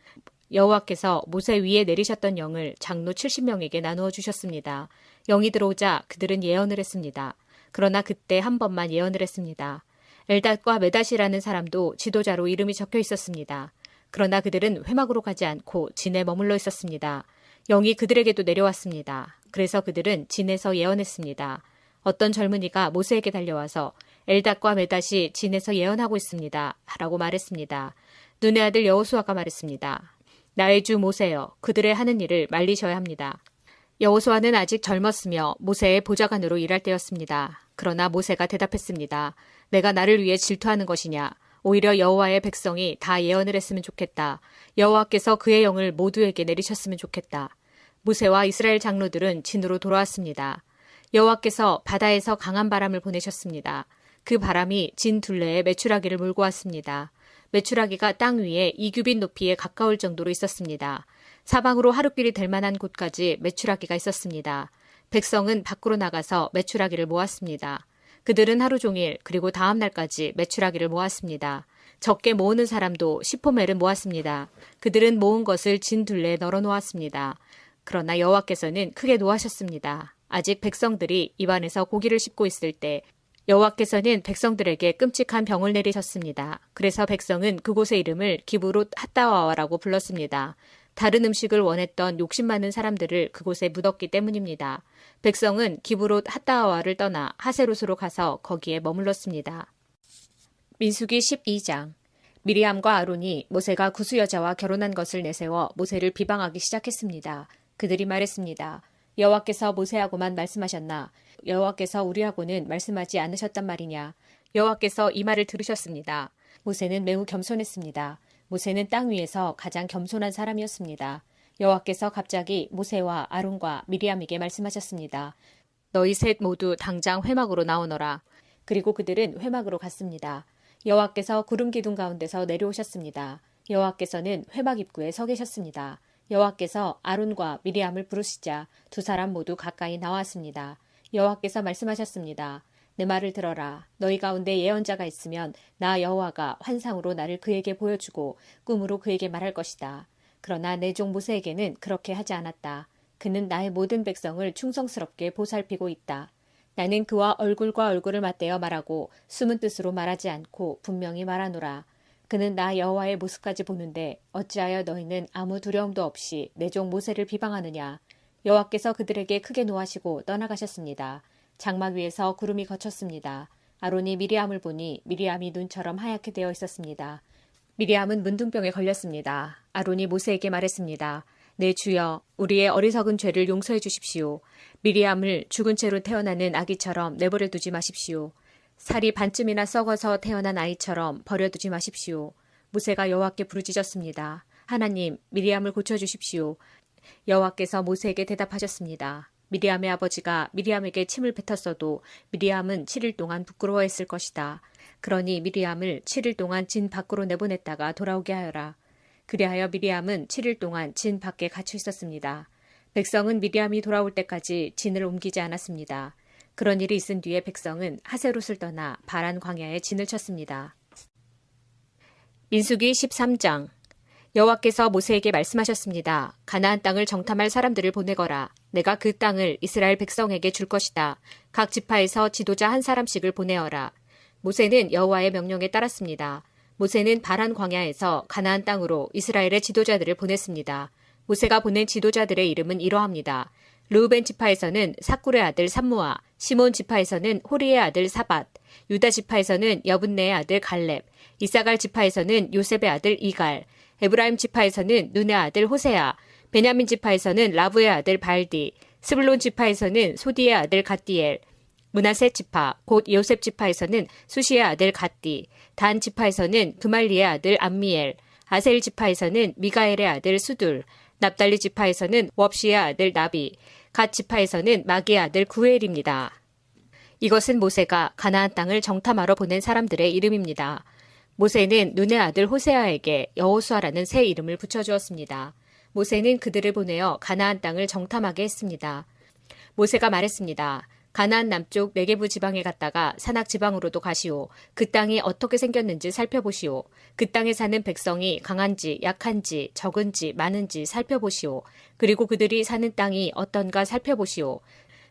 여호와께서 모세 위에 내리셨던 영을 장로 70명에게 나누어 주셨습니다. 영이 들어오자 그들은 예언을 했습니다. 그러나 그때 한 번만 예언을 했습니다. 엘닷과 메닷이라는 사람도 지도자로 이름이 적혀 있었습니다. 그러나 그들은 회막으로 가지 않고 진에 머물러 있었습니다. 영이 그들에게도 내려왔습니다. 그래서 그들은 진에서 예언했습니다. 어떤 젊은이가 모세에게 달려와서 엘닷과 메닷이 진에서 예언하고 있습니다. 라고 말했습니다. 눈의 아들 여호수아가 말했습니다. 나의 주 모세여, 그들의 하는 일을 말리셔야 합니다. 여호수아는 아직 젊었으며 모세의 보좌관으로 일할 때였습니다. 그러나 모세가 대답했습니다. 내가 나를 위해 질투하는 것이냐? 오히려 여호와의 백성이 다 예언을 했으면 좋겠다. 여호와께서 그의 영을 모두에게 내리셨으면 좋겠다. 모세와 이스라엘 장로들은 진으로 돌아왔습니다. 여호와께서 바다에서 강한 바람을 보내셨습니다. 그 바람이 진 둘레에 메추라기를 몰고 왔습니다. 메추라기가 땅 위에 2규빗 높이에 가까울 정도로 있었습니다. 사방으로 하루길이 될 만한 곳까지 메추라기가 있었습니다. 백성은 밖으로 나가서 메추라기를 모았습니다. 그들은 하루 종일 그리고 다음 날까지 메추라기를 모았습니다. 적게 모으는 사람도 10호멜을 모았습니다. 그들은 모은 것을 진 둘레에 널어 놓았습니다. 그러나 여호와께서는 크게 노하셨습니다. 아직 백성들이 입안에서 고기를 씹고 있을 때 여호와께서는 백성들에게 끔찍한 병을 내리셨습니다. 그래서 백성은 그곳의 이름을 기브롯 핫다와라고 불렀습니다. 다른 음식을 원했던 욕심 많은 사람들을 그곳에 묻었기 때문입니다. 백성은 기브롯 핫다와를 떠나 하세롯으로 가서 거기에 머물렀습니다. 민수기 12장. 미리암과 아론이 모세가 구스 여자와 결혼한 것을 내세워 모세를 비방하기 시작했습니다. 그들이 말했습니다. 여호와께서 모세하고만 말씀하셨나? 여호와께서 우리하고는 말씀하지 않으셨단 말이냐? 여호와께서 이 말을 들으셨습니다. 모세는 매우 겸손했습니다. 모세는 땅 위에서 가장 겸손한 사람이었습니다. 여호와께서 갑자기 모세와 아론과 미리암에게 말씀하셨습니다. 너희 셋 모두 당장 회막으로 나오너라. 그리고 그들은 회막으로 갔습니다. 여호와께서 구름 기둥 가운데서 내려오셨습니다. 여호와께서는 회막 입구에 서 계셨습니다. 여호와께서 아론과 미리암을 부르시자 두 사람 모두 가까이 나왔습니다. 여호와께서 말씀하셨습니다. 내 말을 들어라. 너희 가운데 예언자가 있으면 나 여호와가 환상으로 나를 그에게 보여주고 꿈으로 그에게 말할 것이다. 그러나 내 종 모세에게는 그렇게 하지 않았다. 그는 나의 모든 백성을 충성스럽게 보살피고 있다. 나는 그와 얼굴과 얼굴을 맞대어 말하고 숨은 뜻으로 말하지 않고 분명히 말하노라. 그는 나 여호와의 모습까지 보는데 어찌하여 너희는 아무 두려움도 없이 내 종 모세를 비방하느냐. 여호와께서 그들에게 크게 노하시고 떠나가셨습니다. 장막 위에서 구름이 걷혔습니다. 아론이 미리암을 보니 미리암이 눈처럼 하얗게 되어 있었습니다. 미리암은 문둥병에 걸렸습니다. 아론이 모세에게 말했습니다. 내 주여, 우리의 어리석은 죄를 용서해 주십시오. 미리암을 죽은 채로 태어나는 아기처럼 내버려 두지 마십시오. 살이 반쯤이나 썩어서 태어난 아이처럼 버려두지 마십시오. 모세가 여호와께 부르짖었습니다. 하나님, 미리암을 고쳐주십시오. 여호와께서 모세에게 대답하셨습니다. 미리암의 아버지가 미리암에게 침을 뱉었어도 미리암은 7일 동안 부끄러워했을 것이다. 그러니 미리암을 7일 동안 진 밖으로 내보냈다가 돌아오게 하여라. 그리하여 미리암은 7일 동안 진 밖에 갇혀 있었습니다. 백성은 미리암이 돌아올 때까지 진을 옮기지 않았습니다. 그런 일이 있은 뒤에 백성은 하세롯을 떠나 바란 광야에 진을 쳤습니다. 민수기 13장. 여호와께서 모세에게 말씀하셨습니다. 가나안 땅을 정탐할 사람들을 보내거라. 내가 그 땅을 이스라엘 백성에게 줄 것이다. 각 지파에서 지도자 한 사람씩을 보내어라. 모세는 여호와의 명령에 따랐습니다. 모세는 바란 광야에서 가나안 땅으로 이스라엘의 지도자들을 보냈습니다. 모세가 보낸 지도자들의 이름은 이러합니다. 르우벤 지파에서는 사쿨의 아들 삼무아, 시몬 지파에서는 호리의 아들 사밧, 유다 지파에서는 여분네의 아들 갈렙, 이사갈 지파에서는 요셉의 아들 이갈, 에브라임 지파에서는 눈의 아들 호세아, 베냐민 지파에서는 라브의 아들 발디, 스불론 지파에서는 소디의 아들 갓디엘, 므낫세 지파, 곧 요셉 지파에서는 수시의 아들 갓디, 단 지파에서는 그말리의 아들 암미엘, 아셀 지파에서는 미가엘의 아들 수둘, 납달리 지파에서는 왑시의 아들 나비, 갓 지파에서는 마기의 아들 구엘입니다. 이것은 모세가 가나안 땅을 정탐하러 보낸 사람들의 이름입니다. 모세는 눈의 아들 호세아에게 여호수아라는 새 이름을 붙여주었습니다. 모세는 그들을 보내어 가나안 땅을 정탐하게 했습니다. 모세가 말했습니다. 가나안 남쪽 네게부 지방에 갔다가 산악 지방으로도 가시오. 그 땅이 어떻게 생겼는지 살펴보시오. 그 땅에 사는 백성이 강한지 약한지 적은지 많은지 살펴보시오. 그리고 그들이 사는 땅이 어떤가 살펴보시오.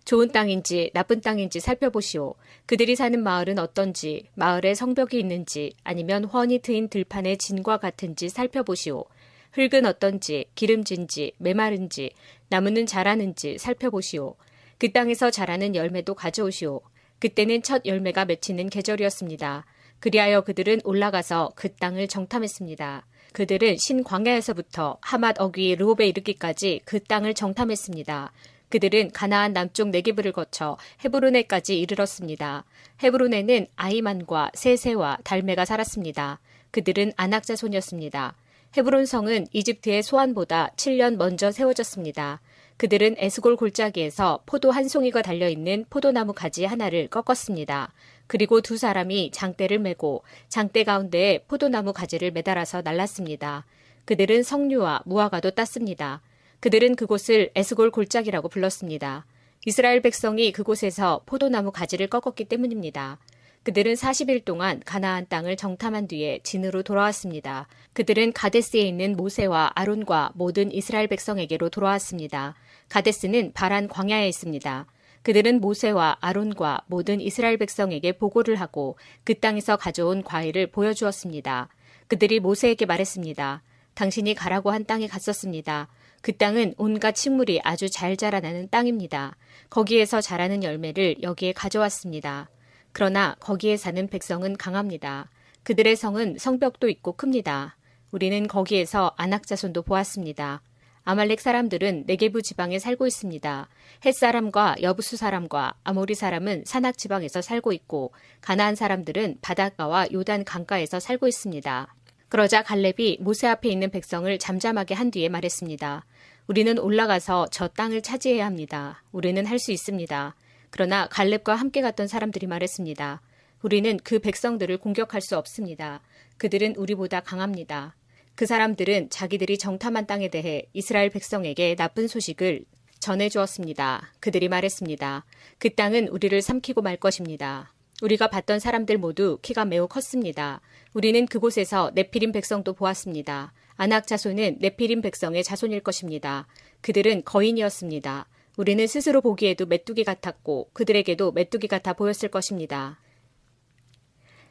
좋은 땅인지 나쁜 땅인지 살펴보시오. 그들이 사는 마을은 어떤지, 마을에 성벽이 있는지 아니면 훤히 트인 들판의 진과 같은지 살펴보시오. 흙은 어떤지, 기름진지, 메마른지, 나무는 자라는지 살펴보시오. 그 땅에서 자라는 열매도 가져오시오. 그때는 첫 열매가 맺히는 계절이었습니다. 그리하여 그들은 올라가서 그 땅을 정탐했습니다. 그들은 신광야에서부터 하맛 어귀 르홉에 이르기까지 그 땅을 정탐했습니다. 그들은 가나안 남쪽 네게브를 거쳐 헤브론에까지 이르렀습니다. 헤브론에는 아이만과 세세와 달메가 살았습니다. 그들은 아낙 자손이었습니다. 헤브론 성은 이집트의 소안보다 7년 먼저 세워졌습니다. 그들은 에스골 골짜기에서 포도 한 송이가 달려있는 포도나무 가지 하나를 꺾었습니다. 그리고 두 사람이 장대를 메고 장대 가운데에 포도나무 가지를 매달아서 날랐습니다. 그들은 석류와 무화과도 땄습니다. 그들은 그곳을 에스골 골짜기라고 불렀습니다. 이스라엘 백성이 그곳에서 포도나무 가지를 꺾었기 때문입니다. 그들은 40일 동안 가나안 땅을 정탐한 뒤에 진으로 돌아왔습니다. 그들은 가데스에 있는 모세와 아론과 모든 이스라엘 백성에게로 돌아왔습니다. 가데스는 바란 광야에 있습니다. 그들은 모세와 아론과 모든 이스라엘 백성에게 보고를 하고 그 땅에서 가져온 과일을 보여주었습니다. 그들이 모세에게 말했습니다. 당신이 가라고 한 땅에 갔었습니다. 그 땅은 온갖 식물이 아주 잘 자라나는 땅입니다. 거기에서 자라는 열매를 여기에 가져왔습니다. 그러나 거기에 사는 백성은 강합니다. 그들의 성은 성벽도 있고 큽니다. 우리는 거기에서 아낙 자손도 보았습니다. 아말렉 사람들은 네게부 지방에 살고 있습니다. 헷 사람과 여부수 사람과 아모리 사람은 산악 지방에서 살고 있고 가나안 사람들은 바닷가와 요단 강가에서 살고 있습니다. 그러자 갈렙이 모세 앞에 있는 백성을 잠잠하게 한 뒤에 말했습니다. 우리는 올라가서 저 땅을 차지해야 합니다. 우리는 할 수 있습니다. 그러나 갈렙과 함께 갔던 사람들이 말했습니다. 우리는 그 백성들을 공격할 수 없습니다. 그들은 우리보다 강합니다. 그 사람들은 자기들이 정탐한 땅에 대해 이스라엘 백성에게 나쁜 소식을 전해주었습니다. 그들이 말했습니다. 그 땅은 우리를 삼키고 말 것입니다. 우리가 봤던 사람들 모두 키가 매우 컸습니다. 우리는 그곳에서 네피림 백성도 보았습니다. 아낙 자손은 네피림 백성의 자손일 것입니다. 그들은 거인이었습니다. 우리는 스스로 보기에도 메뚜기 같았고 그들에게도 메뚜기 같아 보였을 것입니다.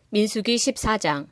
민수기 14장.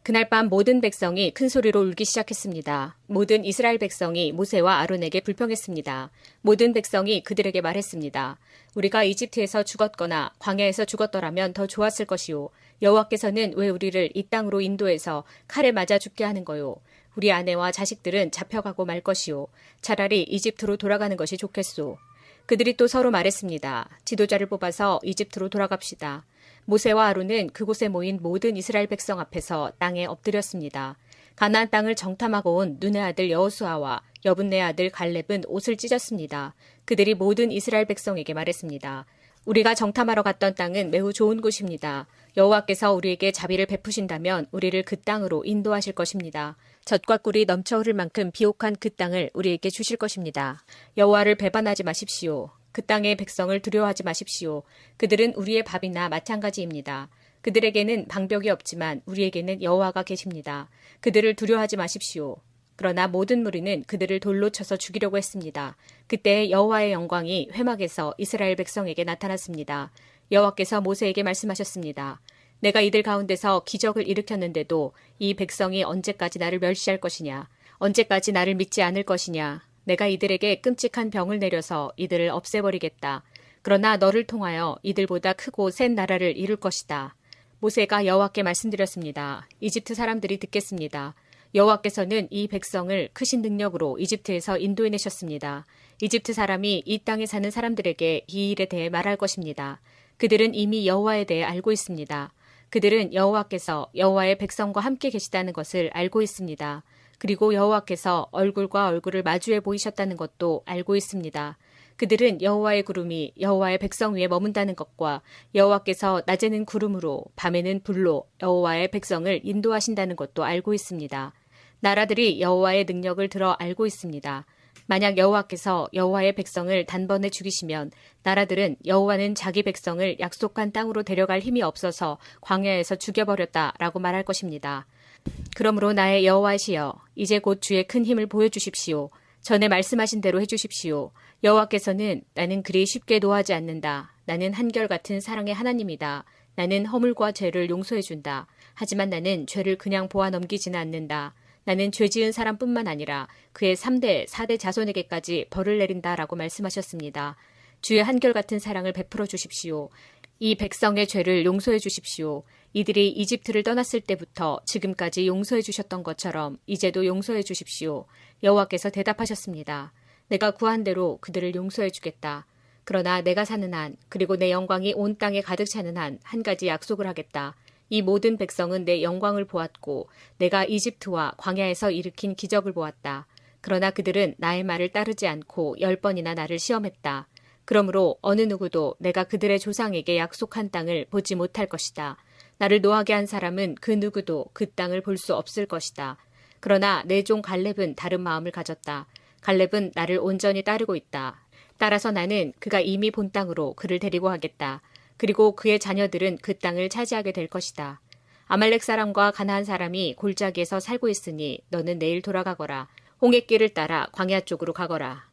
그날 밤 모든 백성이 큰 소리로 울기 시작했습니다. 모든 이스라엘 백성이 모세와 아론에게 불평했습니다. 모든 백성이 그들에게 말했습니다. 우리가 이집트에서 죽었거나 광야에서 죽었더라면 더 좋았을 것이요. 여호와께서는 왜 우리를 이 땅으로 인도해서 칼에 맞아 죽게 하는 거요. 우리 아내와 자식들은 잡혀가고 말 것이요. 차라리 이집트로 돌아가는 것이 좋겠소. 그들이 또 서로 말했습니다. 지도자를 뽑아서 이집트로 돌아갑시다. 모세와 아론은 그곳에 모인 모든 이스라엘 백성 앞에서 땅에 엎드렸습니다. 가나안 땅을 정탐하고 온 눈의 아들 여호수아와 여분네 아들 갈렙은 옷을 찢었습니다. 그들이 모든 이스라엘 백성에게 말했습니다. 우리가 정탐하러 갔던 땅은 매우 좋은 곳입니다. 여호와께서 우리에게 자비를 베푸신다면 우리를 그 땅으로 인도하실 것입니다. 젖과 꿀이 넘쳐 흐를 만큼 비옥한 그 땅을 우리에게 주실 것입니다. 여호와를 배반하지 마십시오. 그 땅의 백성을 두려워하지 마십시오. 그들은 우리의 밥이나 마찬가지입니다. 그들에게는 방벽이 없지만 우리에게는 여호와가 계십니다. 그들을 두려워하지 마십시오. 그러나 모든 무리는 그들을 돌로 쳐서 죽이려고 했습니다. 그때 여호와의 영광이 회막에서 이스라엘 백성에게 나타났습니다. 여호와께서 모세에게 말씀하셨습니다. 내가 이들 가운데서 기적을 일으켰는데도 이 백성이 언제까지 나를 멸시할 것이냐? 언제까지 나를 믿지 않을 것이냐? 내가 이들에게 끔찍한 병을 내려서 이들을 없애버리겠다. 그러나 너를 통하여 이들보다 크고 센 나라를 이룰 것이다. 모세가 여호와께 말씀드렸습니다. 이집트 사람들이 듣겠습니다. 여호와께서는 이 백성을 크신 능력으로 이집트에서 인도해내셨습니다. 이집트 사람이 이 땅에 사는 사람들에게 이 일에 대해 말할 것입니다. 그들은 이미 여호와에 대해 알고 있습니다. 그들은 여호와께서 여호와의 백성과 함께 계시다는 것을 알고 있습니다. 그리고 여호와께서 얼굴과 얼굴을 마주해 보이셨다는 것도 알고 있습니다. 그들은 여호와의 구름이 여호와의 백성 위에 머문다는 것과 여호와께서 낮에는 구름으로 밤에는 불로 여호와의 백성을 인도하신다는 것도 알고 있습니다. 나라들이 여호와의 능력을 들어 알고 있습니다. 만약 여호와께서 여호와의 백성을 단번에 죽이시면 나라들은 여호와는 자기 백성을 약속한 땅으로 데려갈 힘이 없어서 광야에서 죽여버렸다라고 말할 것입니다. 그러므로 나의 여호와시여, 이제 곧 주의 큰 힘을 보여주십시오. 전에 말씀하신 대로 해주십시오. 여호와께서는 나는 그리 쉽게 노하지 않는다. 나는 한결같은 사랑의 하나님이다. 나는 허물과 죄를 용서해준다. 하지만 나는 죄를 그냥 보아 넘기지는 않는다. 나는 죄 지은 사람뿐만 아니라 그의 3대, 4대 자손에게까지 벌을 내린다라고 말씀하셨습니다. 주의 한결같은 사랑을 베풀어 주십시오. 이 백성의 죄를 용서해 주십시오. 이들이 이집트를 떠났을 때부터 지금까지 용서해 주셨던 것처럼 이제도 용서해 주십시오. 여호와께서 대답하셨습니다. 내가 구한 대로 그들을 용서해 주겠다. 그러나 내가 사는 한, 그리고 내 영광이 온 땅에 가득 차는 한, 한 가지 약속을 하겠다. 이 모든 백성은 내 영광을 보았고 내가 이집트와 광야에서 일으킨 기적을 보았다. 그러나 그들은 나의 말을 따르지 않고 10번이나 나를 시험했다. 그러므로 어느 누구도 내가 그들의 조상에게 약속한 땅을 보지 못할 것이다. 나를 노하게 한 사람은 그 누구도 그 땅을 볼 수 없을 것이다. 그러나 내 종 갈렙은 다른 마음을 가졌다. 갈렙은 나를 온전히 따르고 있다. 따라서 나는 그가 이미 본 땅으로 그를 데리고 가겠다. 그리고 그의 자녀들은 그 땅을 차지하게 될 것이다. 아말렉 사람과 가나안 사람이 골짜기에서 살고 있으니 너는 내일 돌아가거라. 홍해길을 따라 광야 쪽으로 가거라.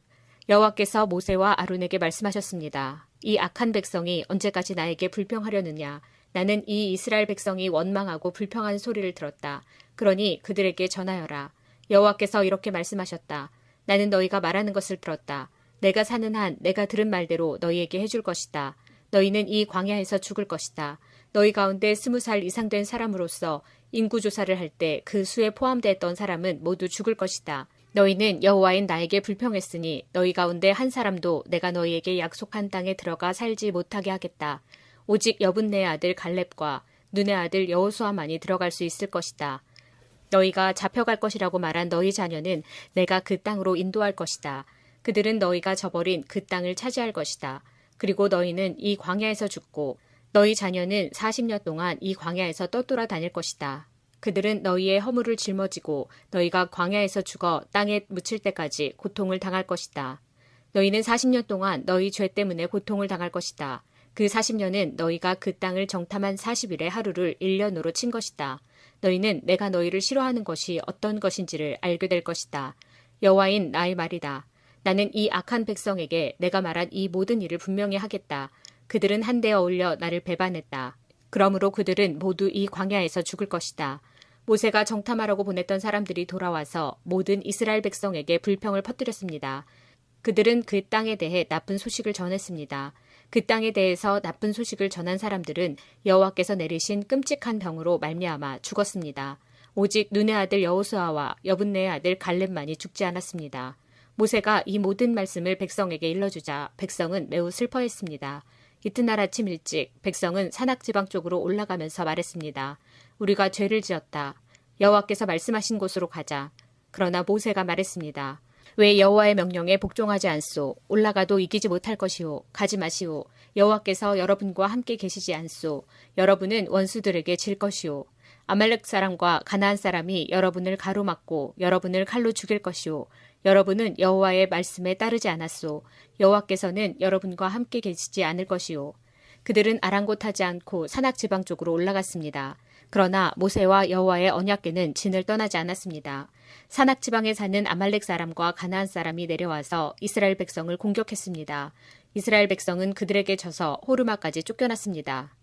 여호와께서 모세와 아론에게 말씀하셨습니다. 이 악한 백성이 언제까지 나에게 불평하려느냐. 나는 이 이스라엘 백성이 원망하고 불평하는 소리를 들었다. 그러니 그들에게 전하여라. 여호와께서 이렇게 말씀하셨다. 나는 너희가 말하는 것을 들었다. 내가 사는 한 내가 들은 말대로 너희에게 해줄 것이다. 너희는 이 광야에서 죽을 것이다. 너희 가운데 20살 이상 된 사람으로서 인구조사를 할 때 그 수에 포함되었던 사람은 모두 죽을 것이다. 너희는 여호와인 나에게 불평했으니 너희 가운데 한 사람도 내가 너희에게 약속한 땅에 들어가 살지 못하게 하겠다. 오직 여분네의 아들 갈렙과 눈의 아들 여호수아만이 들어갈 수 있을 것이다. 너희가 잡혀갈 것이라고 말한 너희 자녀는 내가 그 땅으로 인도할 것이다. 그들은 너희가 저버린 그 땅을 차지할 것이다. 그리고 너희는 이 광야에서 죽고 너희 자녀는 40년 동안 이 광야에서 떠돌아 다닐 것이다. 그들은 너희의 허물을 짊어지고 너희가 광야에서 죽어 땅에 묻힐 때까지 고통을 당할 것이다. 너희는 40년 동안 너희 죄 때문에 고통을 당할 것이다. 그 40년은 너희가 그 땅을 정탐한 40일의 하루를 1년으로 친 것이다. 너희는 내가 너희를 싫어하는 것이 어떤 것인지를 알게 될 것이다. 여호와인 나의 말이다. 나는 이 악한 백성에게 내가 말한 이 모든 일을 분명히 하겠다. 그들은 한데 어울려 나를 배반했다. 그러므로 그들은 모두 이 광야에서 죽을 것이다. 모세가 정탐하라고 보냈던 사람들이 돌아와서 모든 이스라엘 백성에게 불평을 퍼뜨렸습니다. 그들은 그 땅에 대해 나쁜 소식을 전했습니다. 그 땅에 대해서 나쁜 소식을 전한 사람들은 여호와께서 내리신 끔찍한 병으로 말미암아 죽었습니다. 오직 눈의 아들 여호수아와 여분네의 아들 갈렙만이 죽지 않았습니다. 모세가 이 모든 말씀을 백성에게 일러주자 백성은 매우 슬퍼했습니다. 이튿날 아침 일찍 백성은 산악지방 쪽으로 올라가면서 말했습니다. 우리가 죄를 지었다. 여호와께서 말씀하신 곳으로 가자. 그러나 모세가 말했습니다. 왜 여호와의 명령에 복종하지 않소? 올라가도 이기지 못할 것이오. 가지 마시오. 여호와께서 여러분과 함께 계시지 않소. 여러분은 원수들에게 질 것이오. 아말렉 사람과 가나안 사람이 여러분을 가로막고 여러분을 칼로 죽일 것이오. 여러분은 여호와의 말씀에 따르지 않았소. 여호와께서는 여러분과 함께 계시지 않을 것이오. 그들은 아랑곳하지 않고 산악지방 쪽으로 올라갔습니다. 그러나 모세와 여호와의 언약궤는 진을 떠나지 않았습니다. 산악지방에 사는 아말렉 사람과 가나안 사람이 내려와서 이스라엘 백성을 공격했습니다. 이스라엘 백성은 그들에게 져서 호르마까지 쫓겨났습니다.